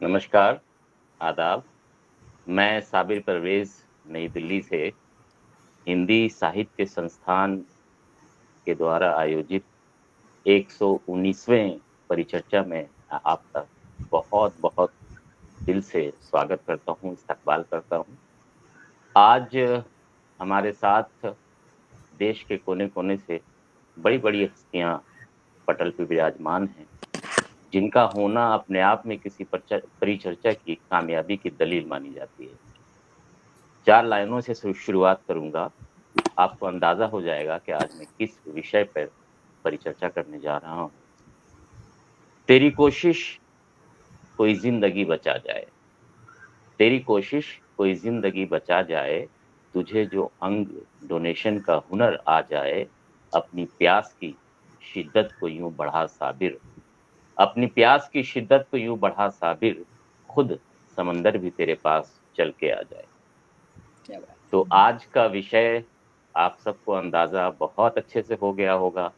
नमस्कार, आदाब। मैं साबिर परवेज़ नई दिल्ली से हिंदी साहित्य संस्थान के द्वारा आयोजित 119वें परिचर्चा में आपका बहुत-बहुत दिल से स्वागत करता हूँ, इस्तकबाल करता हूँ। आज हमारे साथ देश के कोने-कोने से बड़ी-बड़ी हस्तियाँ पटल पे विराजमान हैं, जिनका होना अपने आप में किसी परिचर्चा की कामयाबी की दलील मानी जाती है। 4 लाइनों से शुरुआत करूँगा। आपको अंदाज़ा हो जाएगा कि आज मैं किस विषय पर परिचर्चा करने जा रहा हूँ। तेरी कोशिश कोई ज़िंदगी बचा जाए, तेरी कोशिश कोई ज़िंदगी बचा जाए, तुझे जो अंग डोनेशन का हुनर आ जाए, अपनी प्यास की शिद्दत को यूँ बढ़ा साबिर, अपनी प्यास की शिद्दत को यूँ बढ़ा साबिर, खुद समंदर भी तेरे पास चल के आ जाए। क्या बात तो आज का विषय आप सबको अंदाज़ा बहुत अच्छे से हो गया होगा,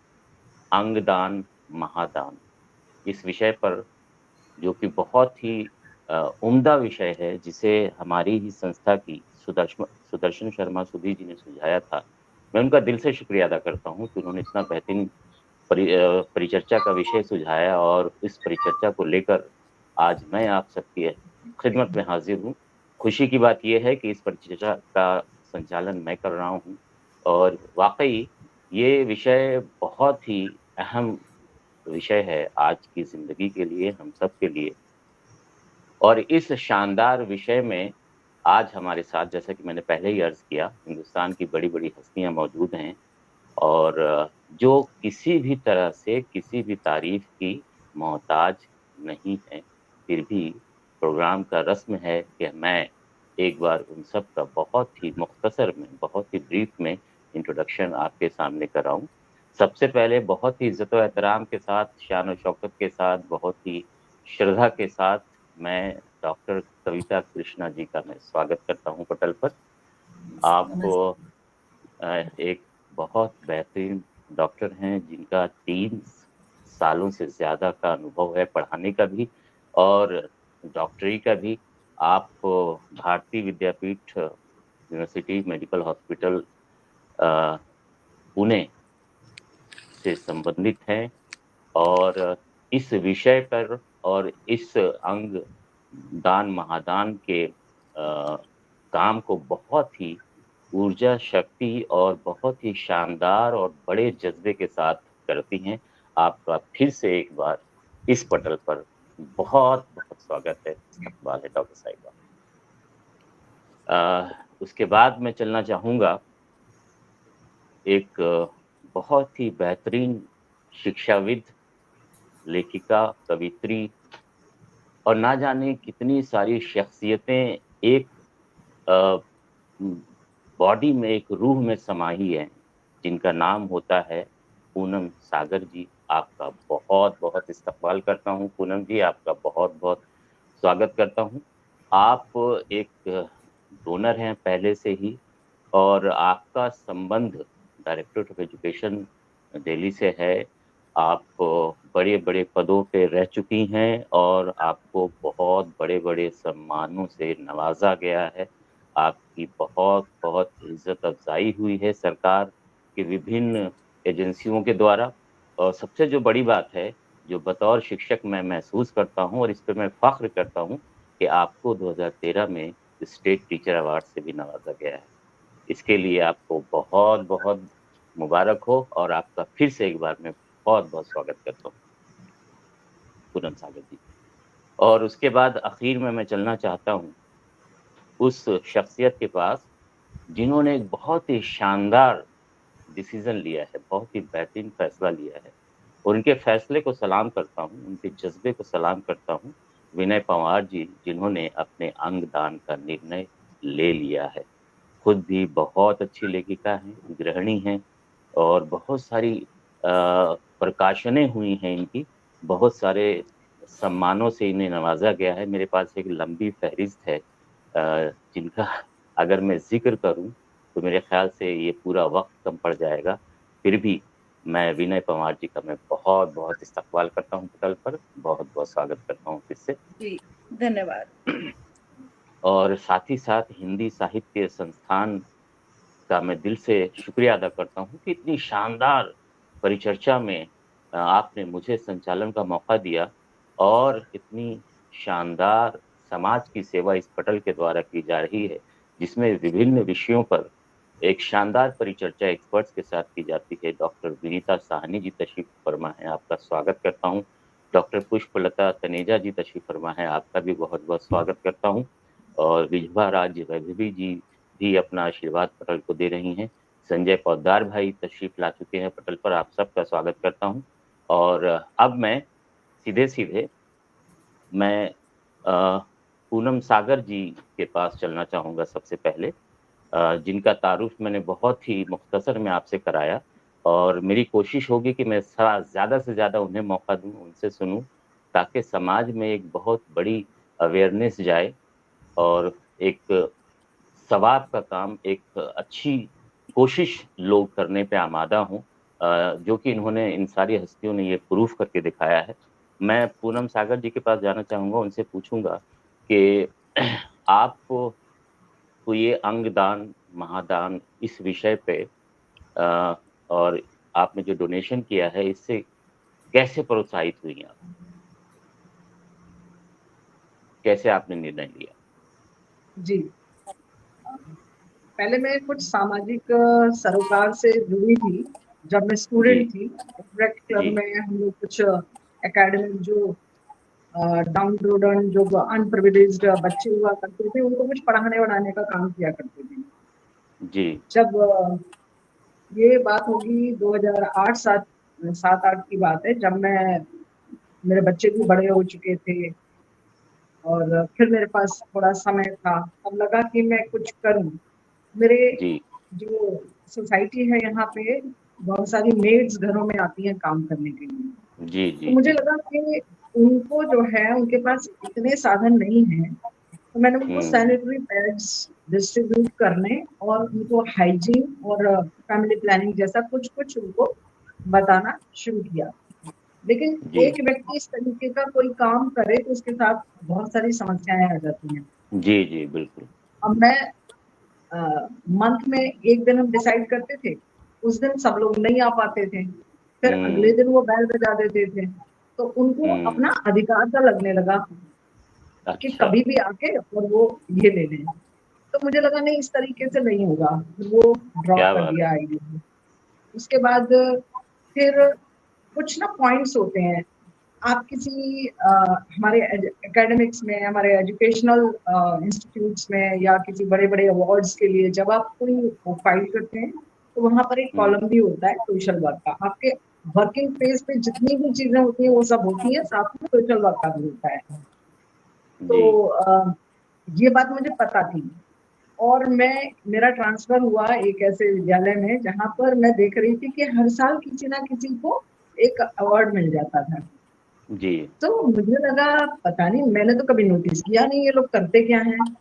अंगदान, महादान। इस विषय पर जो कि बहुत ही उम्दा विषय है, जिसे हमारी ही संस्था की सुदर्शन शर्मा सुधी जी ने सुझाया था। मैं उनका दिल से शुक्रिया अदा करता हूँ कि उन्होंने इतना बेहतरीन परिचर्चा का विषय सुझाया और इस परिचर्चा को लेकर आज मैं आप सबकी खिदमत में हाज़िर हूँ। खुशी की बात ये है कि इस परिचर्चा का संचालन मैं कर रहा हूँ और वाक़ई ये विषय बहुत ही अहम विषय है आज की ज़िंदगी के लिए, हम सब के लिए। और इस शानदार विषय में आज हमारे साथ जैसा कि मैंने पहले ही अर्ज़ किया, हिंदुस्तान की बड़ी-बड़ी हस्तियाँ मौजूद हैं और जो किसी भी तरह से किसी भी तारीफ़ की मोहताज नहीं हैं। फिर भी प्रोग्राम का रस्म है कि मैं एक बार उन सब का बहुत ही मुख्तसर में, बहुत ही ब्रीफ में इंट्रोडक्शन आपके सामने कराऊँ। सबसे पहले बहुत ही इज़्ज़त व एहतराम के साथ, शान और शौकत के साथ, बहुत ही श्रद्धा के साथ मैं डॉक्टर कविता कृष्णा जी का मैं स्वागत करता हूँ पटल पर। आप नमस्ते। एक बहुत बेहतरीन डॉक्टर हैं जिनका 3 सालों से ज़्यादा का अनुभव है पढ़ाने का भी और डॉक्टरी का भी। आप भारतीय विद्यापीठ यूनिवर्सिटी मेडिकल हॉस्पिटल अ, पुणे से संबंधित हैं और इस विषय पर और इस अंग दान महादान के काम को बहुत ही ऊर्जा, शक्ति और बहुत ही शानदार और बड़े जज़्बे के साथ करती हैं। आपका फिर से एक बार इस पटल पर बहुत-बहुत स्वागत है, इस्तकबाल है डॉक्टर साहिबा। उसके बाद मैं चलना चाहूँगा एक बहुत ही बेहतरीन शिक्षाविद, लेखिका, कवियत्री और ना जाने कितनी सारी शख्सियतें एक अ, बॉडी में, एक रूह में समाई हैं, जिनका नाम होता है पूनम सागर जी। आपका बहुत-बहुत इस्तकबाल करता हूँ पूनम जी, आपका बहुत-बहुत स्वागत करता हूँ। आप एक डोनर हैं पहले से ही और आपका संबंध डायरेक्टरेट ऑफ एजुकेशन दिल्ली से है। आप बड़े-बड़े पदों पे रह चुकी हैं और आपको बहुत बड़े-बड़े सम्मानों से नवाज़ा गया है। आपकी बहुत-बहुत इज़्ज़त अफ़ज़ाई हुई है सरकार की विभिन्न एजेंसियों के द्वारा और सबसे जो बड़ी बात है, जो बतौर शिक्षक मैं महसूस करता हूँ और इस पे मैं फ़ख्र करता हूँ कि आपको 2013 में स्टेट टीचर अवार्ड से भी नवाज़ा गया है। इसके लिए आपको बहुत-बहुत मुबारक हो और आपका फिर से एक बार मैं बहुत-बहुत स्वागत करता हूँ, पूनम सागर जी। और उसके बाद आखिर में मैं चलना चाहता हूँ, उस शख्सियत के पास जिन्होंने एक बहुत ही शानदार डिसीज़न लिया है, बहुत ही बेहतरीन फ़ैसला लिया है और उनके फ़ैसले को सलाम करता हूँ, उनके जज़्बे को सलाम करता हूँ, विनय पंवार जी, जिन्होंने अपने अंग दान का निर्णय ले लिया है। खुद भी बहुत अच्छी लेखिका हैं, गृहिणी हैं और बहुत सारी प्रकाशनें हुई हैं इनकी, बहुत सारे सम्मानों से इन्हें नवाज़ा गया है। मेरे पास एक लंबी फ़हरिस्त है जिनका अगर मैं ज़िक्र करूँ, तो मेरे ख़्याल से ये पूरा वक़्त कम पड़ जाएगा। फिर भी मैं विनय पंवार जी का मैं बहुत-बहुत इस्तकबाल करता हूँ पटल पर, बहुत-बहुत स्वागत करता हूँ फिर से। जी, धन्यवाद। और साथ ही साथ हिंदी साहित्य संस्थान का मैं दिल से शुक्रिया अदा करता हूँ कि इतनी शानदार परिचर्चा में आपने मुझे संचालन का मौका दिया और इतनी शानदार समाज की सेवा इस पटल के द्वारा की जा रही है, जिसमें विभिन्न विषयों पर एक शानदार परिचर्चा एक्सपर्ट्स के साथ की जाती है। डॉक्टर विनीता साहनी जी तशरीफ फरमा हैं, आपका स्वागत करता हूँ। डॉक्टर पुष्पलता तनेजा जी तशरीफ फरमा हैं, आपका भी बहुत-बहुत स्वागत करता हूँ। और विजया राज वैभवी जी भी अपना आशीर्वाद पटल को दे रही हैं। संजय पोद्दार भाई तशरीफ ला चुके हैं पटल पर, आप सबका स्वागत करता हूँ। और अब मैं सीधे-सीधे मैं पूनम सागर जी के पास चलना चाहूँगा सबसे पहले, जिनका तारुफ मैंने बहुत ही मुख्तसर में आपसे कराया और मेरी कोशिश होगी कि मैं ज़्यादा से ज़्यादा उन्हें मौका दूँ, उनसे सुनूँ, ताकि समाज में एक बहुत बड़ी अवेयरनेस जाए और एक सवाब का काम, एक अच्छी कोशिश लोग करने पे आमादा हों, जो कि इन्होंने इन सारी हस्तियों ने ये प्रूफ करके दिखाया है। मैं पूनम सागर जी के पास जाना चाहूँगा, उनसे पूछूँगा कि आपको ये अंगदान, महादान इस विषय पे अ, और आपने जो डोनेशन किया है, इससे कैसे प्रोत्साहित हुई आप? कैसे आपने निर्णय लिया? जी। पहले मैं कुछ सामाजिक सरोकार से जुड़ी थी, जब मैं जी, स्टूडेंट थी। रेड क्लब जी, में हम लोग कुछ एकेडमिक जो डाउन टोडन जो अनप्रिविलेज्ड बच्चे हुआ करते थे, उनको कुछ पढ़ाने-वढ़ाने का काम किया करते थे। जी, जब ये बात होगी 2008 7-8 की बात है, जब मेरे बच्चे भी बड़े हो चुके थे और फिर मेरे पास थोड़ा समय था। अब लगा कि मैं कुछ करूँ। मेरे जी, जो सोसाइटी है यहाँ पे, बहुत सारी मेड्स घरों में आती हैं काम करने के लिए। जी, तो जी, मुझे जी। लगा कि उनको जो है, उनके पास इतने साधन नहीं हैं, तो मैंने उनको हुँ, सैनिटरी पैड्स डिस्ट्रीब्यूट करने और उनको हाइजीन और फैमिली प्लानिंग जैसा कुछ-कुछ उनको बताना शुरू किया। लेकिन जी, एक व्यक्ति इस तरीके का कोई काम करे, तो उसके साथ बहुत सारी समस्याएँ आ जाती हैं। जी, जी, बिल्कुल। अब मैं अ, मंथ में 1 दिन हम डिसाइड करते थे, उस दिन सब लोग नहीं आ पाते थे। फिर अगले हुँ, दिन वो बेल बजा देते थे, तो उनको हुँ, अपना अधिकार सा लगने लगा कि अच्छा, कभी भी आके और वो ये ले लें। तो मुझे लगा नहीं, इस तरीके से नहीं होगा, फिर वो ड्रॉप क्या कर बात दिया है! आइडिया। उसके बाद फिर कुछ ना पॉइंट्स होते हैं। आप किसी हमारे एकेडमिक्स में, हमारे एजुकेशनल इंस्टीट्यूट्स में या किसी बड़े-बड़े अवार्ड्स के लिए जब आप कोई वो फाइल करते हैं, तो वहाँ पर एक हुँ, कॉलम भी होता है सोशल वर्क का। आपके वर्किंग पेज पे जितनी भी चीज़ें होती हैं, वो सब होती हैं, साथ में सोशल वर्क का भी होता है। तो जी, ये बात मुझे पता थी और मेरा ट्रांसफ़र हुआ एक ऐसे विद्यालय में, जहाँ पर मैं देख रही थी कि हर साल किसी ना किसी को एक अवार्ड मिल जाता था। जी, तो मुझे लगा पता नहीं, मैंने तो कभी नोटिस किया नहीं ये लोग करते क्या हैं।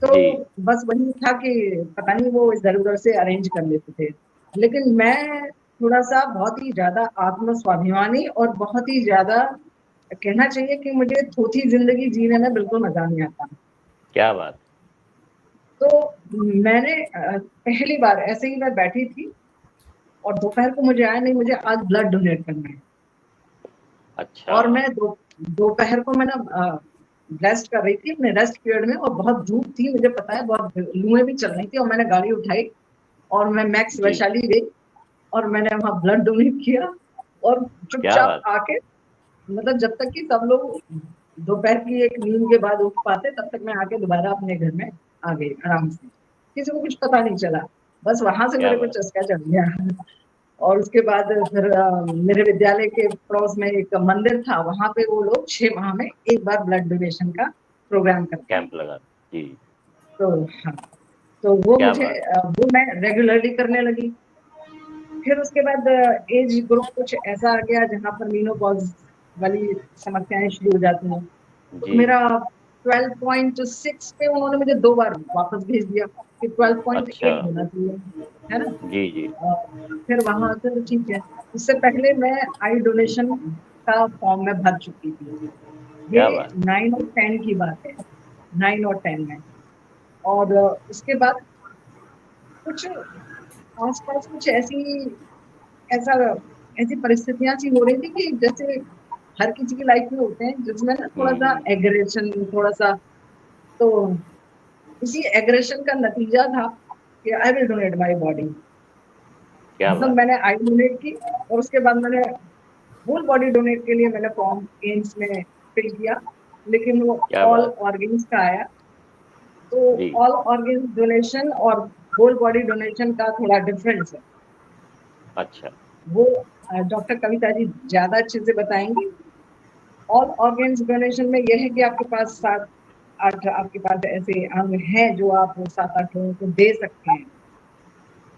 तो जी, बस वही था कि पता नहीं वो इधर-उधर से अरेंज कर लेते थे। लेकिन मैं थोड़ा-सा बहुत ही ज़्यादा आत्म स्वाभिमानी और बहुत ही ज़्यादा कहना चाहिए कि मुझे थोथी ज़िंदगी जीने में बिल्कुल मज़ा नहीं आता। क्या बात! तो मैंने पहली बार ऐसे ही मैं बैठी थी और दोपहर को मुझे आया नहीं, मुझे आज ब्लड डोनेट करना है। अच्छा, और मैं दोपहर को मैं ना रेस्ट कर रही थी अपने रेस्ट पीरियड में और बहुत धूप थी, मुझे पता है, बहुत लूएँ भी चल रही थी और मैंने गाड़ी उठाई और मैं मैक्स जी, वैशाली गई और मैंने वहाँ ब्लड डोनेट किया और क्या चुपचाप बात! आके, मतलब जब तक कि सब लोग दोपहर की एक नींद के बाद उठ पाते, तब तक मैं आके दोबारा अपने घर में आ गई आराम से। किसी को कुछ पता नहीं चला। बस वहाँ से क्या मेरे को बात! चस्का चढ़ गया। और उसके बाद फिर मेरे विद्यालय के पड़ोस में एक मंदिर था, वहाँ पे वो लोग 6 माह में 1 बार ब्लड डोनेशन का प्रोग्राम करते हैं। कैंप लगा जी, तो हाँ, तो वो क्या मुझे बात! वो मैं रेगुलरली करने लगी। फिर उसके बाद एज ग्रुप कुछ ऐसा आ गया जहाँ पर मेनोपॉज़ वाली समस्याएँ शुरू हो जाती हैं। तो जी, मेरा 12.6 पे उन्होंने मुझे 2 बार वापस भेज दिया कि 12.8 अच्छा। होना चाहिए, है ना? जी, जी। फिर वहाँ से ठीक है। उससे पहले मैं आई डोनेशन का फॉर्म मैं भर चुकी थी। क्या ये बात! 9 और 10 की बात है, 9 और 10 में। और उसके बाद कुछ आस-पास कुछ ऐसा ऐसी परिस्थितियाँ सी हो रही थी कि जैसे हर किसी की लाइफ में होते हैं, जिसमें ना थोड़ा-सा हुँ, एग्रेशन, थोड़ा-सा, तो इसी एग्रेशन का नतीजा था कि I will donate my body. क्या मतलब बात! मैंने आई डोनेट की और उसके बाद मैंने होल बॉडी डोनेट के लिए मैंने फॉर्म एम्स में फिल किया, लेकिन वो क्या ऑल बात! ऑर्गन्स का आया। तो जी, ऑल ऑर्गन डोनेशन और होल बॉडी डोनेशन का थोड़ा डिफरेंस है। अच्छा। वो डॉक्टर कविता जी ज़्यादा अच्छे से बताएँगी। ऑल ऑर्गन्स डोनेशन में ये है कि आपके पास 7-8 आपके पास ऐसे अंग हैं जो आप 7-8 लोगों को दे सकते हैं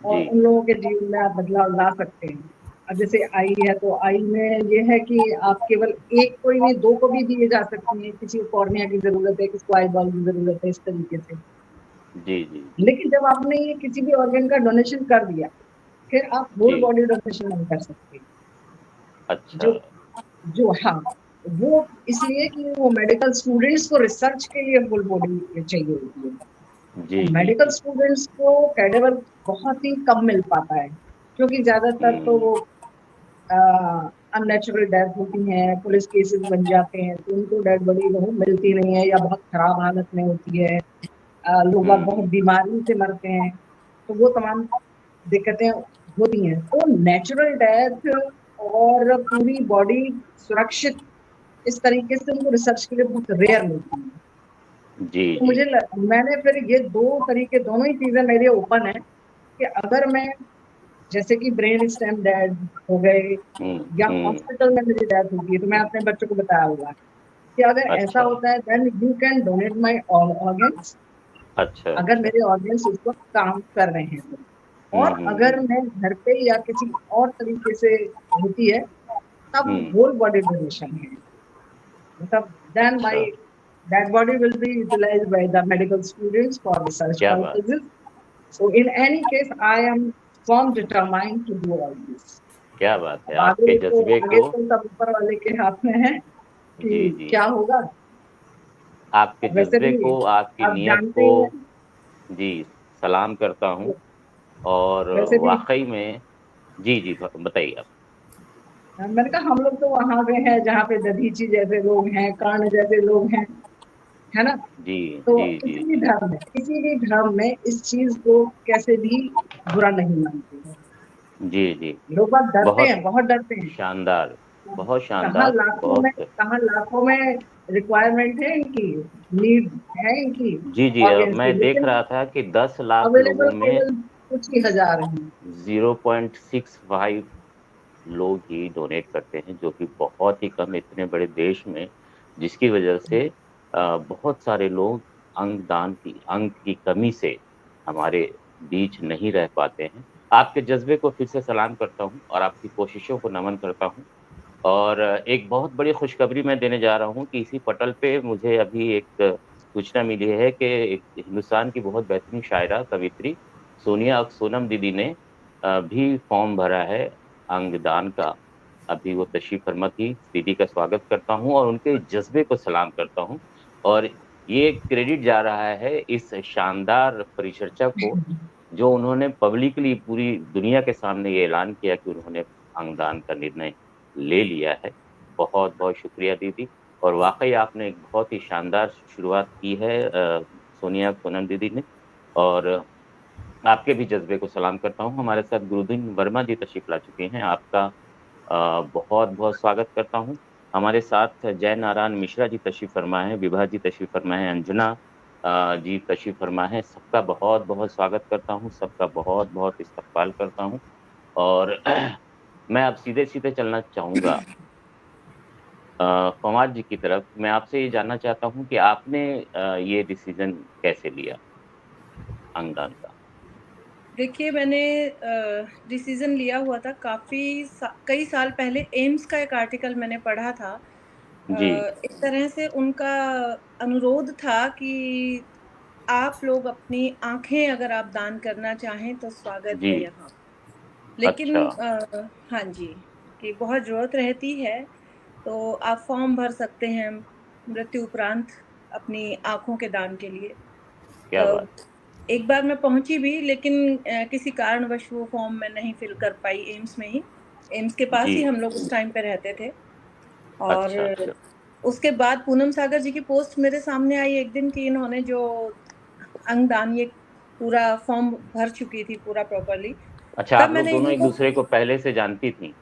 और जी, उन लोगों के जीवन में आप बदलाव ला सकते हैं। अब जैसे आई है तो आई में ये है कि आप केवल एक को ही नहीं, 2 को भी दिए जा सकती हैं, किसी को कॉर्निया की ज़रूरत है, किसी को आईबॉल की ज़रूरत है, इस तरीके से। जी, जी, लेकिन जब आपने ये किसी भी ऑर्गन का डोनेशन कर दिया, फिर आप जी। होल बॉडी डोनेशन नहीं कर सकते। अच्छा। जो जो हाँ, वो इसलिए कि वो मेडिकल स्टूडेंट्स को रिसर्च के लिए फुल बॉडी चाहिए होती है। जी, और जी, मेडिकल जी। स्टूडेंट्स को कैडेवर बहुत ही कम मिल पाता है, क्योंकि ज़्यादातर तो हुँ, वो अननेचुरल डेथ होती हैं, पुलिस केसेस बन जाते हैं, तो उनको डेड बॉडी वो मिलती नहीं है या बहुत खराब हालत में होती है। लोग बाग हुँ, बहुत हुँ। बीमारी से मरते हैं, तो वो तमाम दिक्कतें होती हैं। तो नेचुरल डेथ और पूरी बॉडी सुरक्षित इस तरीके से उनको रिसर्च के लिए बहुत रेयर मिलती है। जी, तो जी। मैंने फिर ये 2 तरीके, दोनों ही चीज़ें मेरे लिए ओपन है कि अगर मैं, जैसे कि ब्रेन स्टेम डेड हो गए हुँ, या हुँ। हॉस्पिटल में मेरी डेथ होती है, तो मैं अपने बच्चों को बताया होगा कि अगर ऐसा अच्छा, होता है then you can donate my all organs, अच्छा, अगर अच्छा। मेरे ऑर्गन्स उस वक़्त काम कर रहे हैं तो। हुँ, और हुँ, अगर हुँ। मैं घर पे या किसी और तरीके से होती है, तब हुँ, होल बॉडी डोनेशन है। मतलब then my अच्छा, that body will be utilized by the medical students for research क्या बात! purposes. So in any case, I am firm determined to do all this. क्या बात है! अब आगे तो सब ऊपर वाले के हाथ में है जी, कि जी। क्या होगा। आपके वैसे जज़्बे भी को, आपकी आप नियत जानते को ही हैं, जी, सलाम करता हूँ और वैसे भी वाक़ई में जी, जी, बताइए आप। मैंने कहा हम लोग तो वहाँ पे हैं जहाँ पे दधीची जैसे लोग हैं, कर्ण जैसे लोग हैं, है ना? जी, तो जी, जी, जी। किसी भी धर्म में इस चीज़ को कैसे भी बुरा नहीं मानते हैं। जी, जी। लोग बाग डरते बहुत हैं, बहुत डरते हैं। शानदार, बहुत कहाँ शानदार, लाखों में बहुत कहाँ लाखों में रिक्वायरमेंट है इनकी, नीड है इनकी जी, जी ऑर्गन्स की, मैं देख लेकिन रहा था कि 10 लाख लोगों अवेलेबल में केवल कुछ ही हज़ार हैं। 0.65 लोग ही डोनेट करते हैं, जो कि बहुत ही कम इतने बड़े देश में, जिसकी वजह से बहुत सारे लोग अंग की कमी से हमारे बीच नहीं रह पाते हैं। आपके जज़्बे को फिर से सलाम करता हूँ और आपकी कोशिशों को नमन करता हूँ और एक बहुत बड़ी खुशखबरी मैं देने जा रहा हूँ कि इसी पटल पे मुझे अभी एक सूचना मिली है कि एक हिंदुस्तान की बहुत बेहतरीन शायरा, कवियत्री सोनम दीदी ने भी फॉर्म भरा है अंगदान का। अभी वो तशरीफ़ फरमा थी। दीदी का स्वागत करता हूँ और उनके जज़्बे को सलाम करता हूँ और ये क्रेडिट जा रहा है इस शानदार परिचर्चा को, जो उन्होंने पब्लिकली पूरी दुनिया के सामने ये ऐलान किया कि उन्होंने अंगदान का निर्णय ले लिया है। बहुत-बहुत शुक्रिया दीदी और वाक़ई आपने एक बहुत ही शानदार शुरुआत की है सोनम दीदी ने और आपके भी जज़्बे को सलाम करता हूँ। हमारे साथ गुरुदीन वर्मा जी तशरीफ़ ला चुके हैं। आपका बहुत-बहुत स्वागत करता हूँ। हमारे साथ जय नारायण मिश्रा जी तशरीफ़ फरमा हैं, विभा जी तशरीफ़ फरमा हैं, अंजना जी तशरीफ़ फरमा हैं। सबका बहुत-बहुत स्वागत करता हूँ, सबका बहुत-बहुत इस्तकबाल करता हूँ और मैं अब सीधे-सीधे चलना चाहूँगा फवाद जी की तरफ। मैं आपसे ये जानना चाहता हूँ कि आपने ये डिसीज़न कैसे लिया अंगदान का? देखिए मैंने डिसीज़न लिया हुआ था कई साल पहले एम्स का एक आर्टिकल मैंने पढ़ा था। जी। इस तरह से उनका अनुरोध था कि आप लोग अपनी आँखें अगर आप दान करना चाहें तो स्वागत जी। है यहाँ। लेकिन अच्छा। हाँ जी, कि बहुत ज़रूरत रहती है, तो आप फ़ॉर्म भर सकते हैं मृत्यु उपरांत अपनी आँखों के दान के लिए। क्या बात! एक बार मैं पहुँची भी, लेकिन किसी कारणवश वो फ़ॉर्म मैं नहीं फ़िल कर पाई एम्स में ही। एम्स के पास ही जी। हम लोग उस टाइम पे रहते थे। अच्छा, और अच्छा। उसके बाद पूनम सागर जी की पोस्ट मेरे सामने आई एक दिन कि इन्होंने जो अंगदान ये पूरा फ़ॉर्म भर चुकी थी पूरा प्रॉपर्ली। अच्छा, तब आप लोग मैंने दोनों इनको एक-दूसरे को पहले से जानती थीं?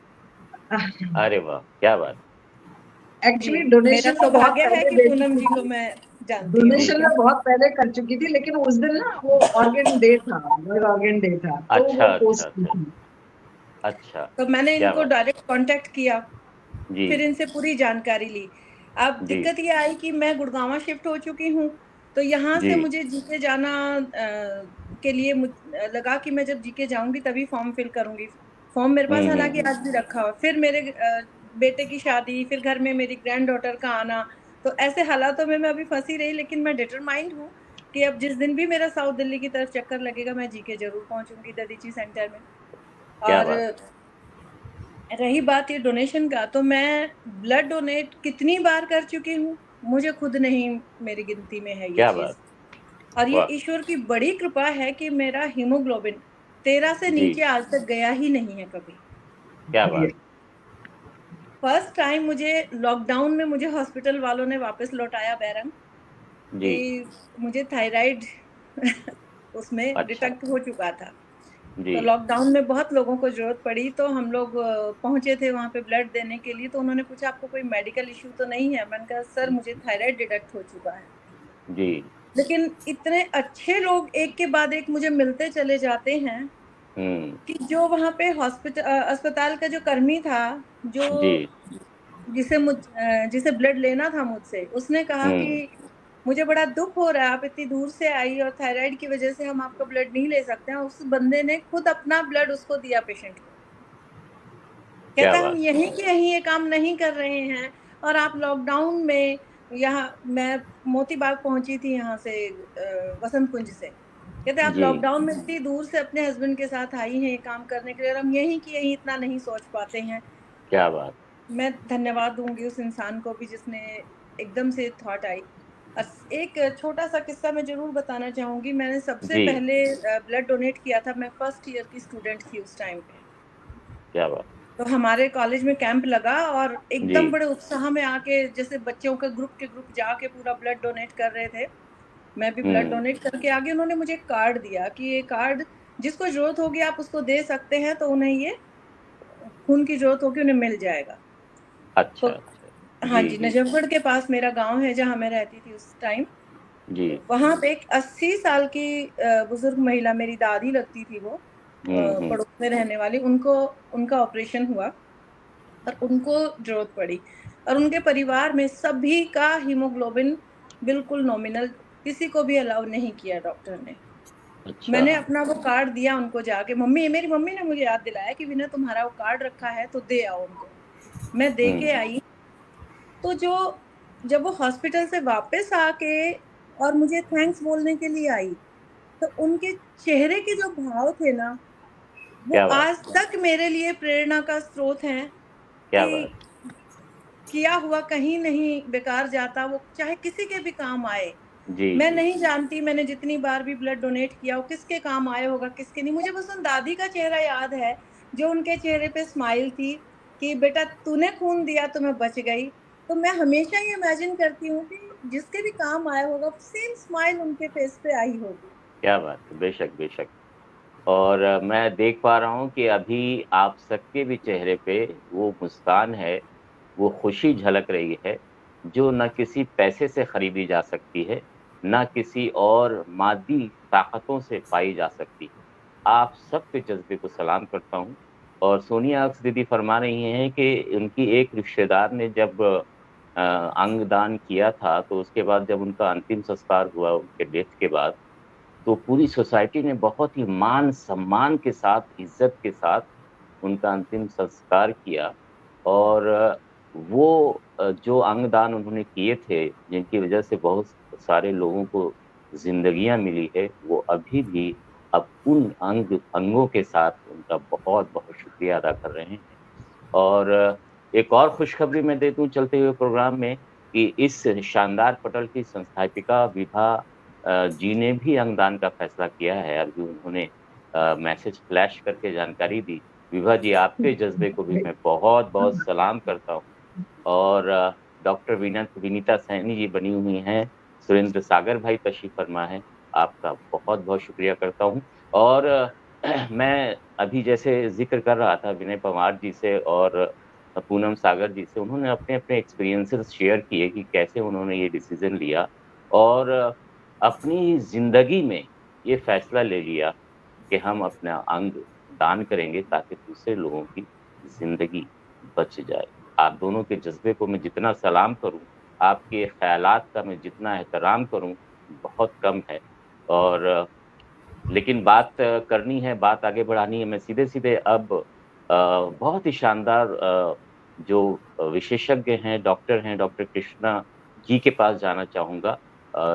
अरे वाह! क्या बात! जी, एक्चुअली मेरा डोनेशन में बहुत सौभाग्य है पहले कि दे पूनम चुकी जी को थी। मैं जानती हूँ। जी। डोनेशन में बहुत पहले कर चुकी थी, लेकिन उस दिन ना वो ऑर्गन डे था, ब्लड ऑर्गन डे था, तो अच्छा, वो अच्छा, पोस्ट की अच्छा। थी। अच्छा, तो मैंने क्या इनको बात! डायरेक्ट कॉन्टैक्ट किया, फिर जी, इनसे पूरी जानकारी ली। अब जी, दिक्कत ये आई कि मैं गुड़गाँव शिफ्ट हो चुकी हूँ, तो यहाँ से जी। मुझे जीके जाना के लिए लगा कि मैं जब जीके जाऊँगी तभी फ़ॉर्म फिल करूँगी। फ़ॉर्म मेरे पास हुँ, हुँ, हालाँकि हुँ। आज भी रखा हुआ है। फिर मेरे बेटे की शादी, फिर घर में मेरी ग्रैंड डॉटर का आना, तो ऐसे हालातों में मैं अभी फँसी रही, लेकिन मैं डिटरमाइंड हूँ कि अब जिस दिन भी मेरा साउथ दिल्ली की तरफ चक्कर लगेगा, मैं जीके ज़रूर पहुँचूँगी ददीची सेंटर में। क्या और बात! रही बात ये डोनेशन का, तो मैं ब्लड डोनेट कितनी बार कर चुकी हूँ, मुझे खुद नहीं मेरी गिनती में है ये क्या चीज़। बात! और ये वाह! ईश्वर की बड़ी कृपा है कि मेरा हीमोग्लोबिन 13 से जी, नीचे आज तक गया ही नहीं है कभी। क्या बढ़िया। बात! फर्स्ट टाइम मुझे लॉकडाउन में मुझे हॉस्पिटल वालों ने वापस लौटाया बैरंग जी, कि मुझे थायराइड उसमें अच्छा। डिटेक्ट हो चुका था। जी। तो लॉकडाउन में बहुत लोगों को ज़रूरत पड़ी, तो हम लोग पहुँचे थे वहाँ पे ब्लड देने के लिए, तो उन्होंने पूछा आपको कोई मेडिकल इश्यू तो नहीं है? मैंने कहा सर मुझे थायराइड डिटेक्ट हो चुका है। जी। लेकिन इतने अच्छे लोग एक के बाद एक मुझे मिलते चले जाते हैं हुँ। कि जो वहाँ पे अस्पताल का जो कर्मी था, जी। जो जिसे ब्लड लेना था मुझसे, उसने कहा कि हुँ। मुझे बड़ा दुःख हो रहा है, आप इतनी दूर से आई और थायराइड की वज़ह से हम आपका ब्लड नहीं ले सकते हैं। उस बंदे ने खुद अपना ब्लड उसको दिया पेशेंट को। क्या कहता है हम बात! यहीं के यहीं ये काम नहीं कर रहे हैं और आप लॉकडाउन में यहाँ मैं मोती बाग पहुँची थी यहाँ से वसंत कुंज से। कहते आप जी, लॉकडाउन में इतनी दूर से अपने हस्बैंड के साथ आई हैं ये काम करने के लिए और हम यहीं की यहीं इतना नहीं सोच पाते हैं। क्या बात! मैं धन्यवाद दूँगी उस इंसान को भी जिसने एकदम से थॉट आई। एक छोटा-सा किस्सा मैं ज़रूर बताना चाहूँगी। मैंने सबसे जी, पहले ब्लड डोनेट किया था, मैं फर्स्ट ईयर की स्टूडेंट थी उस टाइम पे। क्या बात! तो हमारे कॉलेज में कैंप लगा और जी। एकदम बड़े उत्साह में आके जैसे बच्चों के ग्रुप जाके पूरा ब्लड डोनेट कर रहे थे। मैं भी ब्लड हुँ। डोनेट करके आ गई। उन्होंने मुझे एक कार्ड दिया कि ये कार्ड जिसको ज़रूरत होगी आप उसको दे सकते हैं, तो उन्हें ये खून की ज़रूरत होगी उन्हें मिल जाएगा। अच्छा, तो अच्छा। हाँ जी, जी, जी, नजफ़गढ़ के पास मेरा गाँव है जहाँ मैं रहती थी उस टाइम। जी। तो वहाँ पे एक 80 साल की बुज़ुर्ग महिला मेरी दादी लगती थी वो हुँ, हुँ। पड़ोस में रहने वाली, उनको उनका ऑपरेशन हुआ और उनको ज़रूरत पड़ी और उनके परिवार में सभी का हीमोग्लोबिन बिल्कुल नॉमिनल, किसी को भी अलाउ नहीं किया डॉक्टर ने। अच्छा। मैंने अपना वो कार्ड दिया उनको जाके, मेरी मम्मी ने मुझे याद दिलाया कि विनय तुम्हारा वो कार्ड रखा है तो दे आओ उनको। मैं दे हुँ। के आई, तो जब वो हॉस्पिटल से वापस आके और मुझे थैंक्स बोलने के लिए आई, तो उनके चेहरे के जो भाव थे ना, वो क्या बात! आज तक मेरे लिए प्रेरणा का स्रोत हैं क्या बात! कि किया हुआ कहीं नहीं बेकार जाता, वो चाहे किसी के भी काम आए। जी, मैं जी। नहीं जानती मैंने जितनी बार भी ब्लड डोनेट किया हो, किसके काम आया होगा, किसके नहीं। मुझे बस उन दादी का चेहरा याद है, जो उनके चेहरे पे स्माइल थी कि बेटा तूने खून दिया तो मैं बच गई। तो मैं हमेशा ये इमेजिन करती हूँ कि जिसके भी काम आया होगा, सेम स्माइल उनके फेस पे आई होगी। क्या बात है! बेशक, बेशक। और मैं देख पा रहा हूँ कि अभी आप सबके भी चेहरे पे वो मुस्कान है, वो खुशी झलक रही है, जो ना किसी पैसे से खरीदी जा सकती है, ना किसी और मादी ताकतों से पाई जा सकती है। आप सबके जज़्बे को सलाम करता हूँ और सोनिया अक्स दीदी फरमा रही हैं कि उनकी एक रिश्तेदार ने जब अंगदान किया था, तो उसके बाद जब उनका अंतिम संस्कार हुआ उनके डेथ के बाद, तो पूरी सोसाइटी ने बहुत ही मान-सम्मान के साथ, इज़्ज़त के साथ उनका अंतिम संस्कार किया और वो जो अंगदान उन्होंने किए थे, जिनकी वजह से बहुत सारे लोगों को ज़िंदगियाँ मिली है, वो अभी भी अब उन अंगों के साथ उनका बहुत-बहुत शुक्रिया अदा कर रहे हैं। और एक और खुशखबरी मैं दे दूँ चलते हुए प्रोग्राम में कि इस शानदार पटल की संस्थापिका विभा जी ने भी अंगदान का फैसला किया है। अभी उन्होंने मैसेज फ्लैश करके जानकारी दी। विभा जी, आपके जज़्बे को भी मैं बहुत-बहुत सलाम करता हूँ। और डॉक्टर विनीता सैनी जी बनी हुई हैं, सुरेंद्र सागर भाई तशरीफ़ फरमा हैं, आपका बहुत-बहुत शुक्रिया करता हूँ। और मैं अभी जैसे ज़िक्र कर रहा था विनय पंवार जी से और पूनम सागर जी से, उन्होंने अपने-अपने एक्सपीरियंसेस शेयर किए कि कैसे उन्होंने ये डिसीज़न लिया और अपनी ज़िंदगी में ये फ़ैसला ले लिया कि हम अपना अंग दान करेंगे ताकि दूसरे लोगों की ज़िंदगी बच जाए। आप दोनों के जज़्बे को मैं जितना सलाम करूँ, आपके ख़यालात का मैं जितना एहतराम करूँ, बहुत कम है। और लेकिन बात करनी है, बात आगे बढ़ानी है, मैं सीधे-सीधे अब बहुत ही शानदार जो विशेषज्ञ हैं, डॉक्टर कृष्णा जी के पास जाना चाहूँगा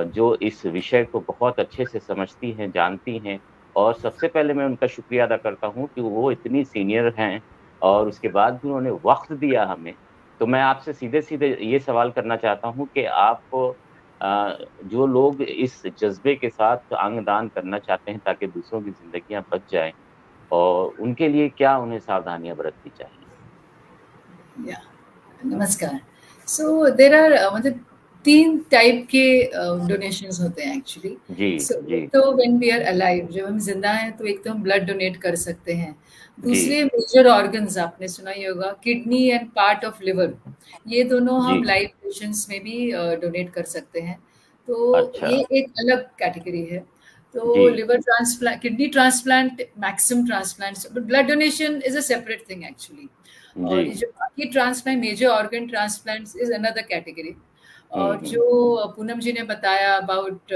जो इस विषय को बहुत अच्छे से समझती हैं, जानती हैं और सबसे पहले मैं उनका शुक्रिया अदा करता हूँ कि वो इतनी सीनियर हैं और उसके बाद भी उन्होंने वक़्त दिया हमें। तो मैं आपसे सीधे-सीधे ये सवाल करना चाहता हूँ कि आप जो लोग इस जज़्बे के साथ अंगदान करना चाहते हैं ताकि दूसरों की ज़िंदगियाँ बच जाएँ और उनके लिए क्या उन्हें सावधानियाँ बरतनी चाहिए? या नमस्कार। सो देयर आर मतलब 3 टाइप के डोनेशंस होते हैं एक्चुअली। जी, सो जी। तो व्हेन वी आर अलाइव, जब हम ज़िंदा हैं तो एक तो हम ब्लड डोनेट कर सकते हैं। जी। दूसरे मेजर ऑर्गन्स आपने सुना ही होगा, kidney and part of liver, ये दोनों हम जी। लाइव पेशेंट्स में भी डोनेट कर सकते हैं। तो अच्छा। ये एक अलग कैटेगरी है। तो जी। Liver transplant, kidney transplant, maximum transplants, but blood donation is a separate thing actually. जी। और ये जो बाकी transplant, major organ transplants is another category. हुँ, और हुँ। जो पूनम जी ने बताया अबाउट